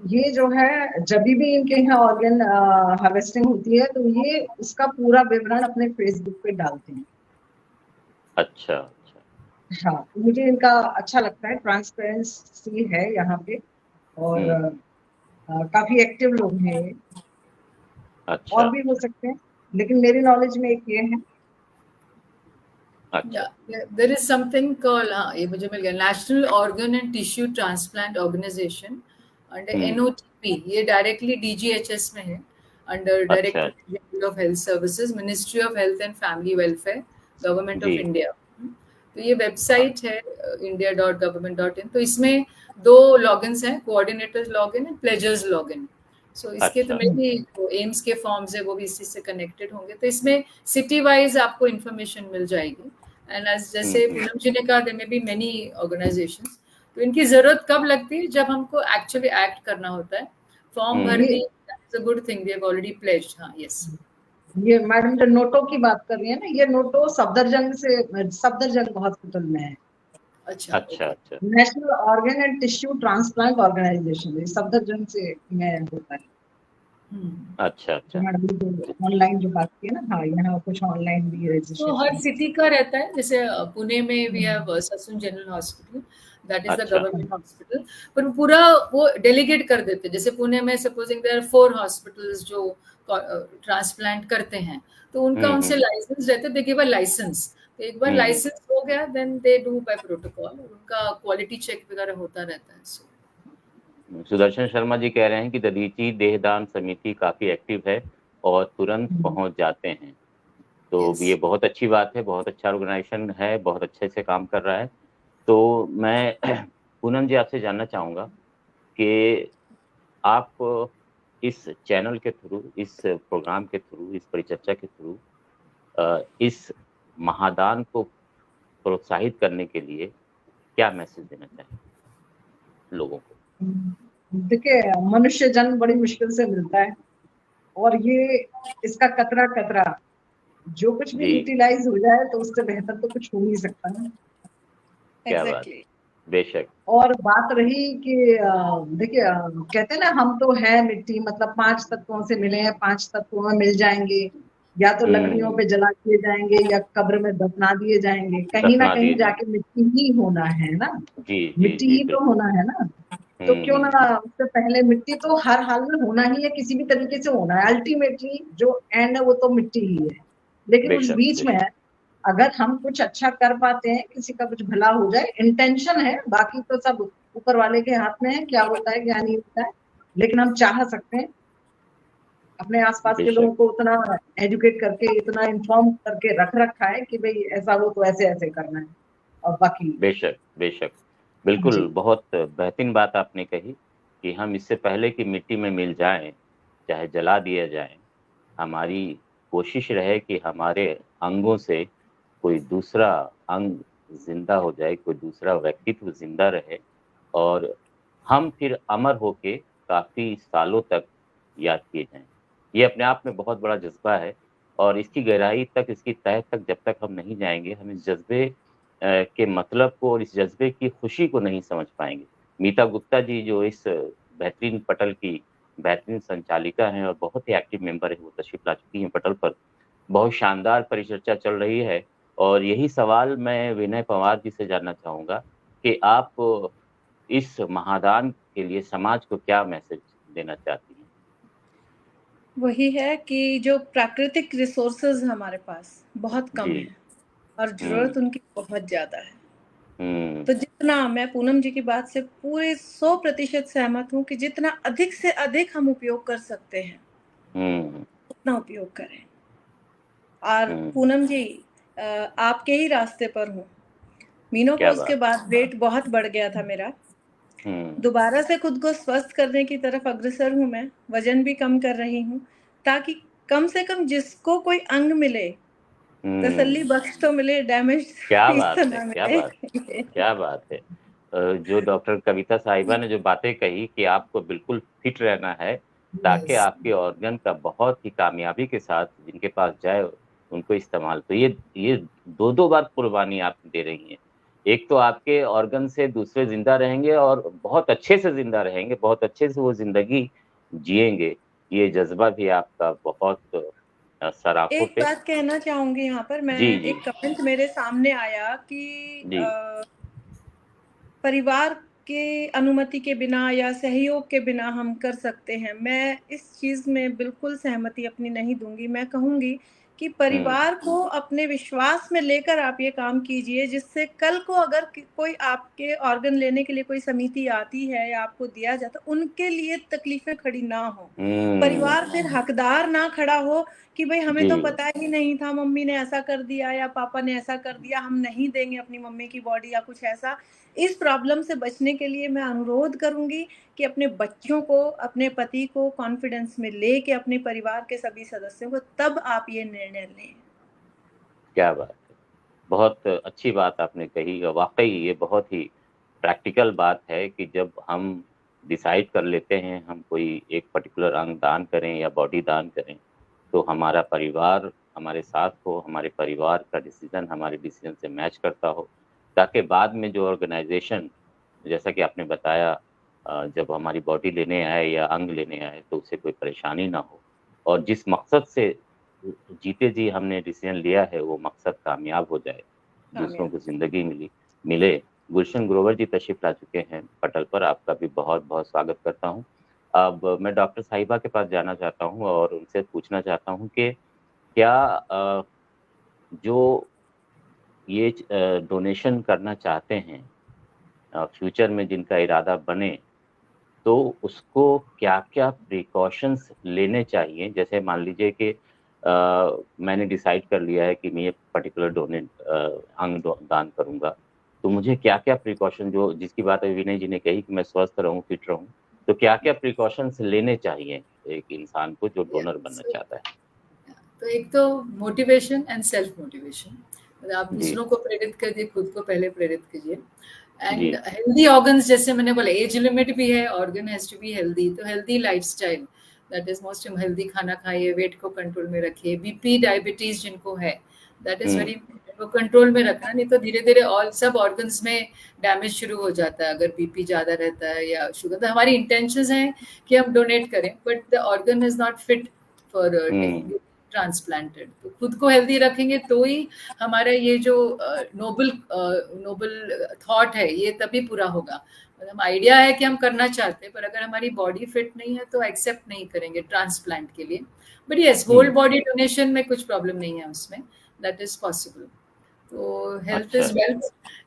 ये जो है, जब भी इनके यहाँ ऑर्गन हार्वेस्टिंग होती है, तो ये उसका पूरा विवरण अपने फेसबुक पे डालते हैं। अच्छा। हाँ, मुझे इनका अच्छा लगता है, ट्रांसपेरेंसी है यहाँ पे, और काफी एक्टिव लोग हैं। अच्छा। और भी हो सकते हैं, लेकिन मेरी नॉलेज में एक ये है। अच्छा। देयर इज समथिंग कॉल्ड, हाँ ये मुझे मिल गया, national organ and tissue transplant organisation under NOTP. ये डायरेक्टली डीजीएचएस में है, under directorate general of health services, ministry of health and family welfare, government of जी। इंडिया। तो ये वेबसाइट है india.government.in। तो इसमें 2 लॉगिन्स हैं, coordinators login and pledgers login. So इसके तो अच्छा। में भी जो एम्स के फॉर्म्स है वो भी इसी से कनेक्टेड होंगे। तो इसमें सिटी वाइज आपको इन्फॉर्मेशन मिल जाएगी। एंड एज जैसे पूनम जी ने कहा, देयर में बी मेनी ऑर्गेनाइजेशंस। तो इनकी जरूरत कब लगती है? जब हमको एक्चुअली एक्ट करना होता है। फॉर्म भरनी is a good thing, they have already pledged. हाँ, यस। ये मैडम जो नोटो की बात कर रही है ना, ये नोटो सफदरजंग हॉस्पिटल में है। अच्छा अच्छा। अच्छा। National organ and tissue transplant organisation, Safdarjung से में होता है। अच्छा। अच्छा। मैडम ऑनलाइन जो बात की है ना, हाँ यहाँ कुछ ऑनलाइन भी तो रजिस्ट्रेशन। हर सिटी का रहता है। जैसे पुणे में we have Sassoon general hospital, that is the अच्छा। Government hospital. पर पूरा वो डेलीगेट कर देते हैं। जैसे पुणे में सपोजिंग देयर आर 4 हॉस्पिटल्स जो ट्रांसप्लांट करते हैं, तो उनका उनसे लाइसेंस रहता है, दे गिव अ लाइसेंस। तो एक बार लाइसेंस हो गया, then they do by protocol, उनका क्वालिटी चेक वगैरह होता रहता है। सुदर्शन शर्मा जी कह रहे हैं कि दधीची देहदान समिति काफी एक्टिव है और तुरंत पहुंच जाते हैं। तो Yes. ये बहुत अच्छी बात है, बहुत अच्छा ऑर्गेनाइजेशन है, बहुत अच्छे से काम कर रहा है। तो मैं पूनम जी आपसे जानना चाहूँगा कि आप इस चैनल के थ्रू, इस प्रोग्राम के थ्रू, इस परिचर्चा के थ्रू इस महादान को प्रोत्साहित करने के लिए क्या मैसेज देना चाहेंगे लोगों को? देखिए, मनुष्य जन्म बड़ी मुश्किल से मिलता है, और ये इसका कतरा कतरा जो कुछ भी जी। यूटिलाइज हो जाए तो उससे बेहतर तो कुछ हो नहीं सकता ना। क्या बात, Exactly. बेशक। और बात रही कि देखिए, कहते हैं ना, हम तो है मिट्टी, मतलब 5 तत्वों से मिले हैं, 5 तत्वों में मिल जाएंगे, या तो लकड़ियों पे जला दिए जाएंगे या कब्र में दफना दिए जाएंगे, कहीं ना दफना कहीं दिए जाके मिट्टी ही होना है ना, जी जी मिट्टी जी ही तो बिल्कुल। होना है ना। तो क्यों ना उससे पहले, मिट्टी तो हर हाल में होना ही है, किसी भी तरीके से होना है, अल्टीमेटली जो एंड है वो तो मिट्टी ही है। लेकिन उस बेशक, बीच में अगर हम कुछ अच्छा कर पाते हैं, किसी का कुछ भला हो जाए, इंटेंशन है, बाकी तो सब ऊपर वाले के हाथ में है, क्या होता है क्या नहीं होता है। लेकिन हम चाह सकते हैं, अपने आसपास के बेशक, लोगों को उतना एजुकेट करके, इतना इन्फॉर्म करके रख रखा है कि भाई ऐसा हो तो ऐसे ऐसे करना है, और बाकी बेशक, बेशक। बिल्कुल, जी। बहुत बेहतरीन बात आपने कही कि हम इससे पहले कि मिट्टी में मिल जाएँ, चाहे जला दिया जाए, हमारी कोशिश रहे कि हमारे अंगों से कोई दूसरा अंग ज़िंदा हो जाए, कोई दूसरा व्यक्तित्व ज़िंदा रहे और हम फिर अमर होके काफ़ी सालों तक याद किए जाएँ। ये अपने आप में बहुत बड़ा जज़्बा है और इसकी गहराई तक, इसकी तह तक जब तक हम नहीं जाएँगे, हम इस जज़्बे के मतलब को और इस जज़्बे की खुशी को नहीं समझ पाएँगे। मीता गुप्ता जी जो इस बेहतरीन पटल की बेहतरीन संचालिका हैं और बहुत ही एक्टिव मेंबर हैं, वो तशरीफ़ ला चुकी हैं पटल पर। बहुत शानदार परिचर्चा चल रही है और यही सवाल मैं विनय पंवार जी से जानना चाहूँगा कि आप इस महादान के लिए समाज को क्या मैसेज देना चाहती हैं? वही है कि जो प्राकृतिक रिसोर्सेज हमारे पास बहुत कम जी। है और ज़रूरत उनकी बहुत ज़्यादा है। तो जितना, मैं पूनम जी की बात से पूरे 100% सहमत हूँ कि जितना अधिक से अधिक हम उपयोग कर सकते हैं, उतना उपयोग करें। और पूनम जी, आपके ही रास्ते पर हूँ। क्या मेनोपॉज़ के बात! बाद वेट बहुत बढ़ गया था मेरा। दोबारा से खुद को स्वस्थ करने की तरफ अग्रसर हूँ मैं, वज़न भी कम कर रही हूँ, ताकि कम से कम जिसको कोई अंग मिले, तसल्ली बख्श तो मिले, डैमेज क्या पीस बात तो है! ना क्या मिले। बात! क्या बात है! जो डॉक्टर कविता साहिबा ने जो बातें कही कि आपको बिल्कुल फिट रहना है, ताकि आपके ऑर्गन का बहुत ही कामयाबी के साथ जिनके पास जाए, उनको इस्तेमाल। तो ये 2-2 बार कुर्बानी आप दे रही हैं। एक तो आपके ऑर्गन से दूसरे ज़िंदा रहेंगे और बहुत अच्छे से ज़िंदा रहेंगे, बहुत अच्छे से वो ज़िंदगी जिएँगे। ये जज़्बा भी आपका बहुत सराखों एक पे। बात कहना चाहूँगी यहाँ पर, जी, मैं जी। एक कमेंट मेरे सामने आया कि जी। परिवार के अनुमति के बिना या सहयोग के बिना हम कर सकते हैं। मैं इस चीज़ में बिल्कुल सहमति अपनी नहीं दूँगी। मैं कहूँगी कि परिवार को अपने विश्वास में लेकर आप ये काम कीजिए, जिससे कल को अगर कोई आपके ऑर्गन लेने के लिए कोई समिति आती है या आपको दिया जाता है, उनके लिए तकलीफ़ें खड़ी ना हो। परिवार फिर हकदार ना खड़ा हो कि भाई हमें जी तो पता ही नहीं था, मम्मी ने ऐसा कर दिया या पापा ने ऐसा कर दिया, हम नहीं देंगे अपनी मम्मी की बॉडी या कुछ ऐसा। इस प्रॉब्लम से बचने के लिए मैं अनुरोध करूंगी कि अपने बच्चों को, अपने पति को कॉन्फिडेंस में लेके अपने परिवार के सभी सदस्यों को, तब आप ये निर्णय लें। क्या बात है। बहुत अच्छी बात आपने कही और वाक़ई ये बहुत ही प्रैक्टिकल बात है कि जब हम डिसाइड कर लेते हैं हम कोई एक पर्टिकुलर अंग दान करें या बॉडी दान करें, तो हमारा परिवार हमारे साथ हो, हमारे परिवार का डिसीज़न हमारे डिसीज़न से मैच करता हो, ताकि बाद में जो ऑर्गेनाइज़ेशन जैसा कि आपने बताया जब हमारी बॉडी लेने आए या अंग लेने आए तो उसे कोई परेशानी ना हो और जिस मकसद से जीते जी हमने डिसीजन लिया है वो मकसद कामयाब हो जाए, दूसरों को ज़िंदगी मिले। गुलशन ग्रोवर जी तशरीफ़ ला चुके हैं पटल पर, आपका भी बहुत-बहुत स्वागत करता हूँ। अब मैं डॉक्टर साहिबा के पास जाना चाहता हूँ और उनसे पूछना चाहता हूँ कि क्या जो ये डोनेशन करना चाहते हैं फ्यूचर में जिनका इरादा बने, तो उसको क्या-क्या प्रिकॉशंस लेने चाहिए? जैसे मान लीजिए कि मैंने डिसाइड कर लिया है कि मैं ये पर्टिकुलर अंग दान करूँगा, तो मुझे क्या-क्या प्रिकॉशन जो जिसकी बात अभी विनय जी ने कही कि मैं स्वस्थ रहूँ, फिट रहूँ, तो क्या-क्या प्रिकॉशंस लेने चाहिए एक इंसान को जो डोनर बनना चाहता है? तो एक तो मोटिवेशन एंड सेल्फ मोटिवेशन, मतलब आप जी, दूसरों को प्रेरित कीजिए, खुद को पहले प्रेरित कीजिए। जी। एंड हेल्दी ऑर्गन्स, जैसे मैंने बोला एज लिमिट भी है, organ has to be healthy, तो healthy lifestyle that is most, healthy खाना खाइए, वेट को कंट्रोल में रखिए, बीपी डायबिटीज जिनको है दैट इज वेरी वो कंट्रोल में रखना, नहीं तो धीरे धीरे ऑल सब ऑर्गन्स में डैमेज शुरू हो जाता है अगर बीपी ज़्यादा रहता है या शुगर। तो हमारी इंटेंशंस हैं कि हम डोनेट करें, but the organ is not fit for transplanted. तो खुद को हेल्दी रखेंगे तो ही हमारा ये जो नोबल थॉट है ये तभी पूरा होगा। मतलब आइडिया है कि हम करना चाहते हैं, पर अगर हमारी बॉडी फिट नहीं है तो एक्सेप्ट नहीं करेंगे ट्रांसप्लांट के लिए। But yes, whole body donation में कुछ प्रॉब्लम नहीं है उसमें, दैट इज पॉसिबल। तो हेल्थ अच्छा, is wealth,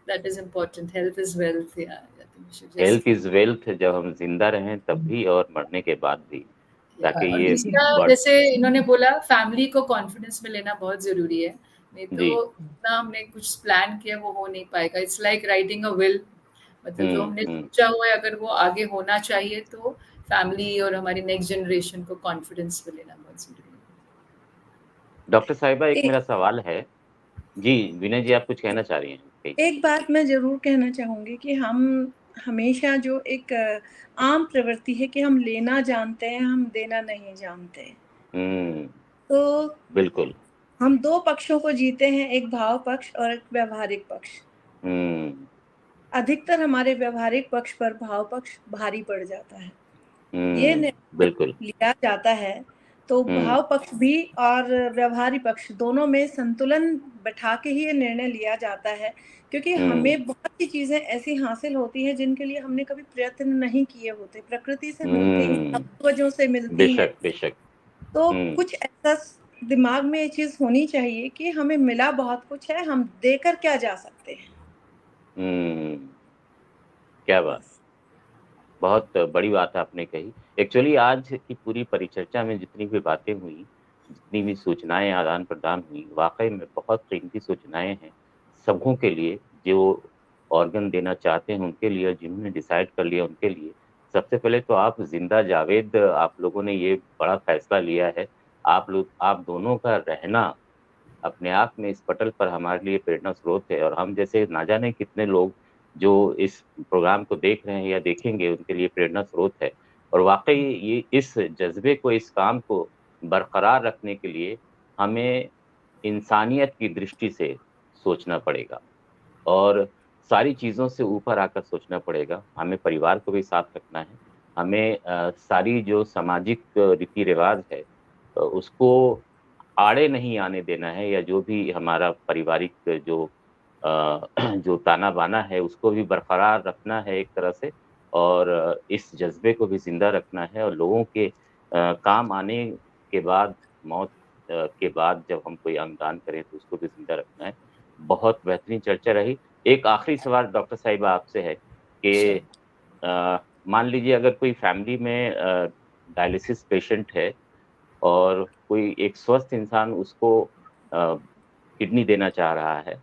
that is important, health is wealth. Health is wealth जब हम ज़िंदा रहें तब भी और मरने के बाद भी, ताकि और ये दूसरा, बॉड जैसे इन्होंने बोला, फैमिली को कॉन्फिडेंस में लेना बहुत जरूरी है, नहीं जी। तो ना हमने कुछ प्लान किया वो हो नहीं पाएगा। It's like writing a will, मतलब जो हमने हुँ। सोचा हुआ है अगर वो आगे होना चाहिए तो फैमिली और हमारी नेक्स्ट जनरेशन को कॉन्फिडेंस में लेना बहुत जरूरी है। डॉक्टर साहिबा एक ए, मेरा सवाल है। जी, विनय जी आप कुछ कहना चाह रही हैं? कहिए। एक बात मैं ज़रूर कहना चाहूँगी कि हम हमेशा जो एक आम प्रवृत्ति है कि हम लेना जानते हैं, हम देना नहीं जानते। हुँ, तो बिल्कुल। हम 2 पक्षों को जीते हैं, एक भाव पक्ष और एक व्यावहारिक पक्ष। हुँ, अधिकतर हमारे व्यावहारिक पक्ष पर भाव पक्ष भारी पड़ जाता है। ये हुँ, निर्णय बिल्कुल। लिया जाता है, तो हुँ, भाव पक्ष भी और व्यावहारिक पक्ष दोनों में संतुलन बैठा के ही ये निर्णय लिया जाता है, क्योंकि हुँ, हमें बहुत सी चीज़ें ऐसी हासिल होती हैं जिनके लिए हमने कभी प्रयत्न नहीं किए होते, प्रकृति से मिलती हैं, हुँ, पूर्वजों से मिलती हैं। बेशक, बेशक। तो हुँ, कुछ ऐसा दिमाग में ये चीज़ होनी चाहिए कि हमें मिला बहुत कुछ है, हम देकर क्या जा सकते हैं? हुँ, क्या बात! बस। बहुत बड़ी बात आपने कही। एक्चुअली आज की पूरी परिचर्चा में जितनी भी बातें हुई, जितनी भी सूचनाएँ आदान-प्रदान हुई, वाक़ई में बहुत कीमती सूचनाएँ हैं, सबों के लिए, जो ऑर्गन देना चाहते हैं उनके लिए और जिन्होंने डिसाइड कर लिया उनके लिए। सबसे पहले तो आप ज़िंदा जावेद आप लोगों ने ये बड़ा फ़ैसला लिया है। आप दोनों का रहना अपने आप में इस पटल पर हमारे लिए प्रेरणा स्रोत है और हम जैसे ना जाने कितने लोग जो इस प्रोग्राम को देख रहे हैं या देखेंगे उनके लिए प्रेरणा स्रोत है। और वाक़ई ये इस जज़्बे को, इस काम को बरकरार रखने के लिए हमें इंसानियत की दृष्टि से सोचना पड़ेगा और सारी चीज़ों से ऊपर आकर सोचना पड़ेगा। हमें परिवार को भी साथ रखना है। हमें सारी जो सामाजिक रीति-रिवाज़ है उसको आड़े नहीं आने देना है या जो भी हमारा पारिवारिक जो जो ताना-बाना है उसको भी बरकरार रखना है एक तरह से और इस जज़्बे को भी ज़िंदा रखना है और लोगों के काम आने के बाद मौत के बाद जब हम कोई अंग दान करें तो उसको भी ज़िंदा रखना है। बहुत बेहतरीन चर्चा रही। एक आखिरी सवाल डॉक्टर साहिबा आपसे है कि Sure. मान लीजिए अगर कोई फैमिली में डायलिसिस पेशेंट है और कोई एक स्वस्थ इंसान उसको किडनी देना चाह रहा है,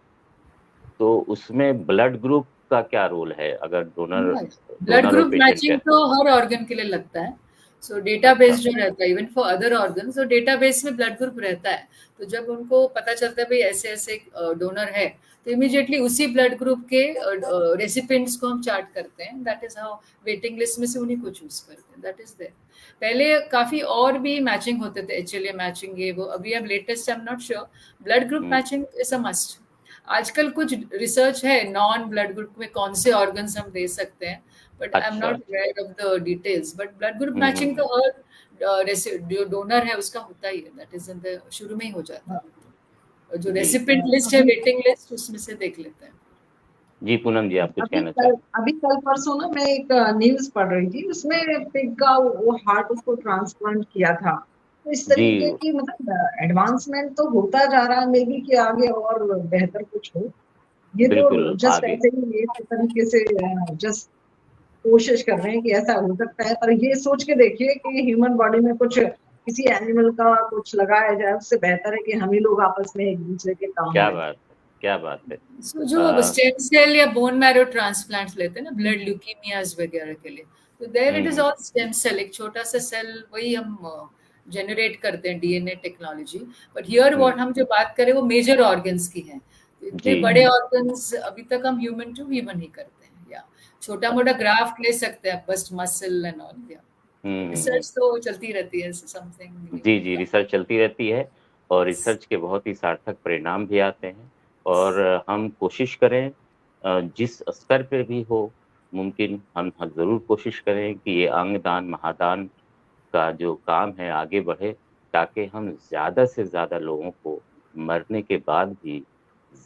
तो उसमें ब्लड ग्रुप का क्या रोल है? अगर ब्लड डोनर और ग्रुप पेशेंट मैचिंग है। तो हर ऑर्गन के लिए लगता है। सो डेटाबेस जो रहता है even for other organ, so database में ब्लड ग्रुप रहता है। तो जब उनको पता चलता है भाई ऐसे ऐसे डोनर है, तो इमीडिएटली उसी ब्लड ग्रुप के रेसिपिएंट्स को हम चार्ट करते हैं। That is how waiting list में से उन्हीं को चूज करते हैं। That is there. पहले काफी और भी मैचिंग होते थे, एचएलए मैचिंग ये वो। अभी अब latest I am not sure. Blood group matching is a must. आजकल कुछ रिसर्च है नॉन ब्लड ग्रुप में कौन से ऑर्गन्स हम दे सकते हैं, बट आई एम अच्छा। Not aware of the details. But blood group matching तो हर जो डोनर है उसका होता ही है। दैट इज इन द शुरू में ही हो जाता है। और जो जी रेसिपिएंट लिस्ट है, वेटिंग लिस्ट, उसमें से देख लेते हैं। जी पूनम जी, आप कुछ कहना कल चाहें? अभी कल परसों ना मैं एक न्यूज पढ़ रही थी, उसमें पिग का वो हार्ट उसको ट्रांसप्लांट किया था। तो इस जी तरीके की मतलब एडवांसमेंट तो होता जा रहा है, मे बी कि आगे और बेहतर कुछ हो। ये तो बिल्कुल जस्ट आगे। ऐसे ही एक तरीके से जस्ट कोशिश कर रहे हैं कि ऐसा हो सकता है, पर ये सोच के देखिए कि ह्यूमन बॉडी में कुछ किसी एनिमल का कुछ लगाया जाए, उससे बेहतर है कि हम ही लोग आपस में एक दूसरे के काम क्या आए। बात है, क्या बात है। सो जो स्टेम सेल या बोन मैरो ट्रांसप्लांट्स लेते हैं ना ब्लड ल्यूकीमियाज वगैरह के लिए, तो there it is all stem cell. एक छोटा सा सेल वही हम जनरेट करते हैं, DNA technology. But here what हम जो बात करें वो मेजर ऑर्गन्स की है। इतने जी बड़े ऑर्गन्स अभी तक हम ह्यूमन टू ह्यूमन ही करते हैं, या छोटा मोटा ग्राफ्ट ले सकते हैं बस मसल एंड ऑल। या रिसर्च तो चलती रहती है समथिंग। जी जी, रिसर्च चलती रहती है और रिसर्च के बहुत ही सार्थक परिणाम भी आते हैं। और हम कोशिश करें जिस स्तर पे भी हो मुमकिन, हम ज़रूर कोशिश करें कि ये अंगदान महादान का जो काम है आगे बढ़े, ताकि हम ज़्यादा से ज़्यादा लोगों को मरने के बाद भी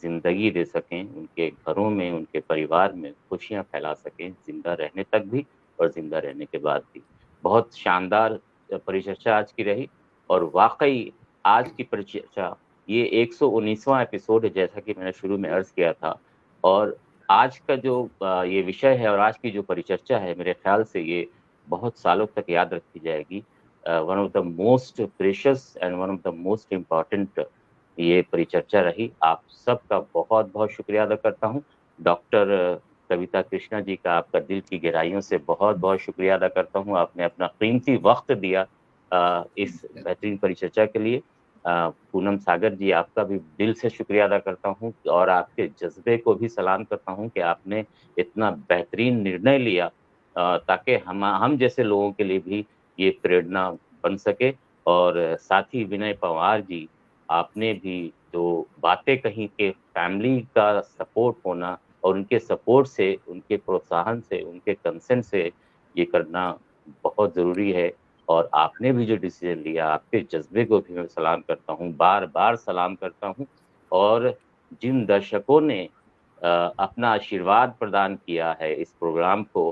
ज़िंदगी दे सकें, उनके घरों में, उनके परिवार में खुशियाँ फैला सकें, ज़िंदा रहने तक भी और ज़िंदा रहने के बाद भी। बहुत शानदार परिचर्चा आज की रही और वाक़ई आज की परिचर्चा ये 119वाँ एपिसोड है, जैसा कि मैंने शुरू में अर्ज़ किया था। और आज का जो ये विषय है और आज की जो परिचर्चा है, मेरे ख़्याल से ये बहुत सालों तक याद रखी जाएगी। One of the most precious and one of the most important ये परिचर्चा रही। आप सबका बहुत-बहुत शुक्रिया अदा करता हूँ। डॉक्टर कविता कृष्णा जी का आपका दिल की गहराइयों से बहुत-बहुत शुक्रिया अदा करता हूँ। आपने अपना कीमती वक़्त दिया इस बेहतरीन परिचर्चा के लिए। पूनम सागर जी, आपका भी दिल से शुक्रिया अदा करता हूँ और आपके जज़्बे को भी सलाम करता हूँ कि आपने इतना बेहतरीन निर्णय लिया ताकि हम जैसे लोगों के लिए भी ये प्रेरणा बन सके। और साथ ही विनय पंवार जी, आपने भी जो बातें कही कि फैमिली का सपोर्ट होना और उनके सपोर्ट से, उनके प्रोत्साहन से, उनके कंसेंट से ये करना बहुत ज़रूरी है। और आपने भी जो डिसीज़न लिया, आपके जज़्बे को भी मैं सलाम करता हूँ, बार-बार सलाम करता हूँ। और जिन दर्शकों ने अपना आशीर्वाद प्रदान किया है इस प्रोग्राम को,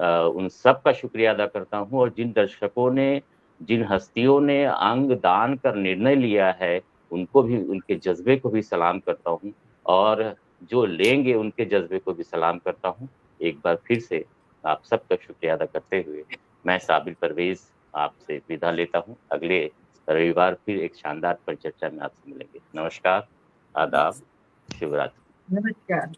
उन सब का शुक्रिया अदा करता हूँ। और जिन दर्शकों ने, जिन हस्तियों ने अंग दान का निर्णय लिया है, उनको भी, उनके जज़्बे को भी सलाम करता हूँ। और जो लेंगे उनके जज़्बे को भी सलाम करता हूँ। एक बार फिर से आप सबका शुक्रिया अदा करते हुए मैं साबिर परवेज़ आपसे विदा लेता हूँ। अगले रविवार फिर एक शानदार परिचर्चा में आपसे मिलेंगे। नमस्कार, आदाब, शुभ रात्रि। नमस्कार।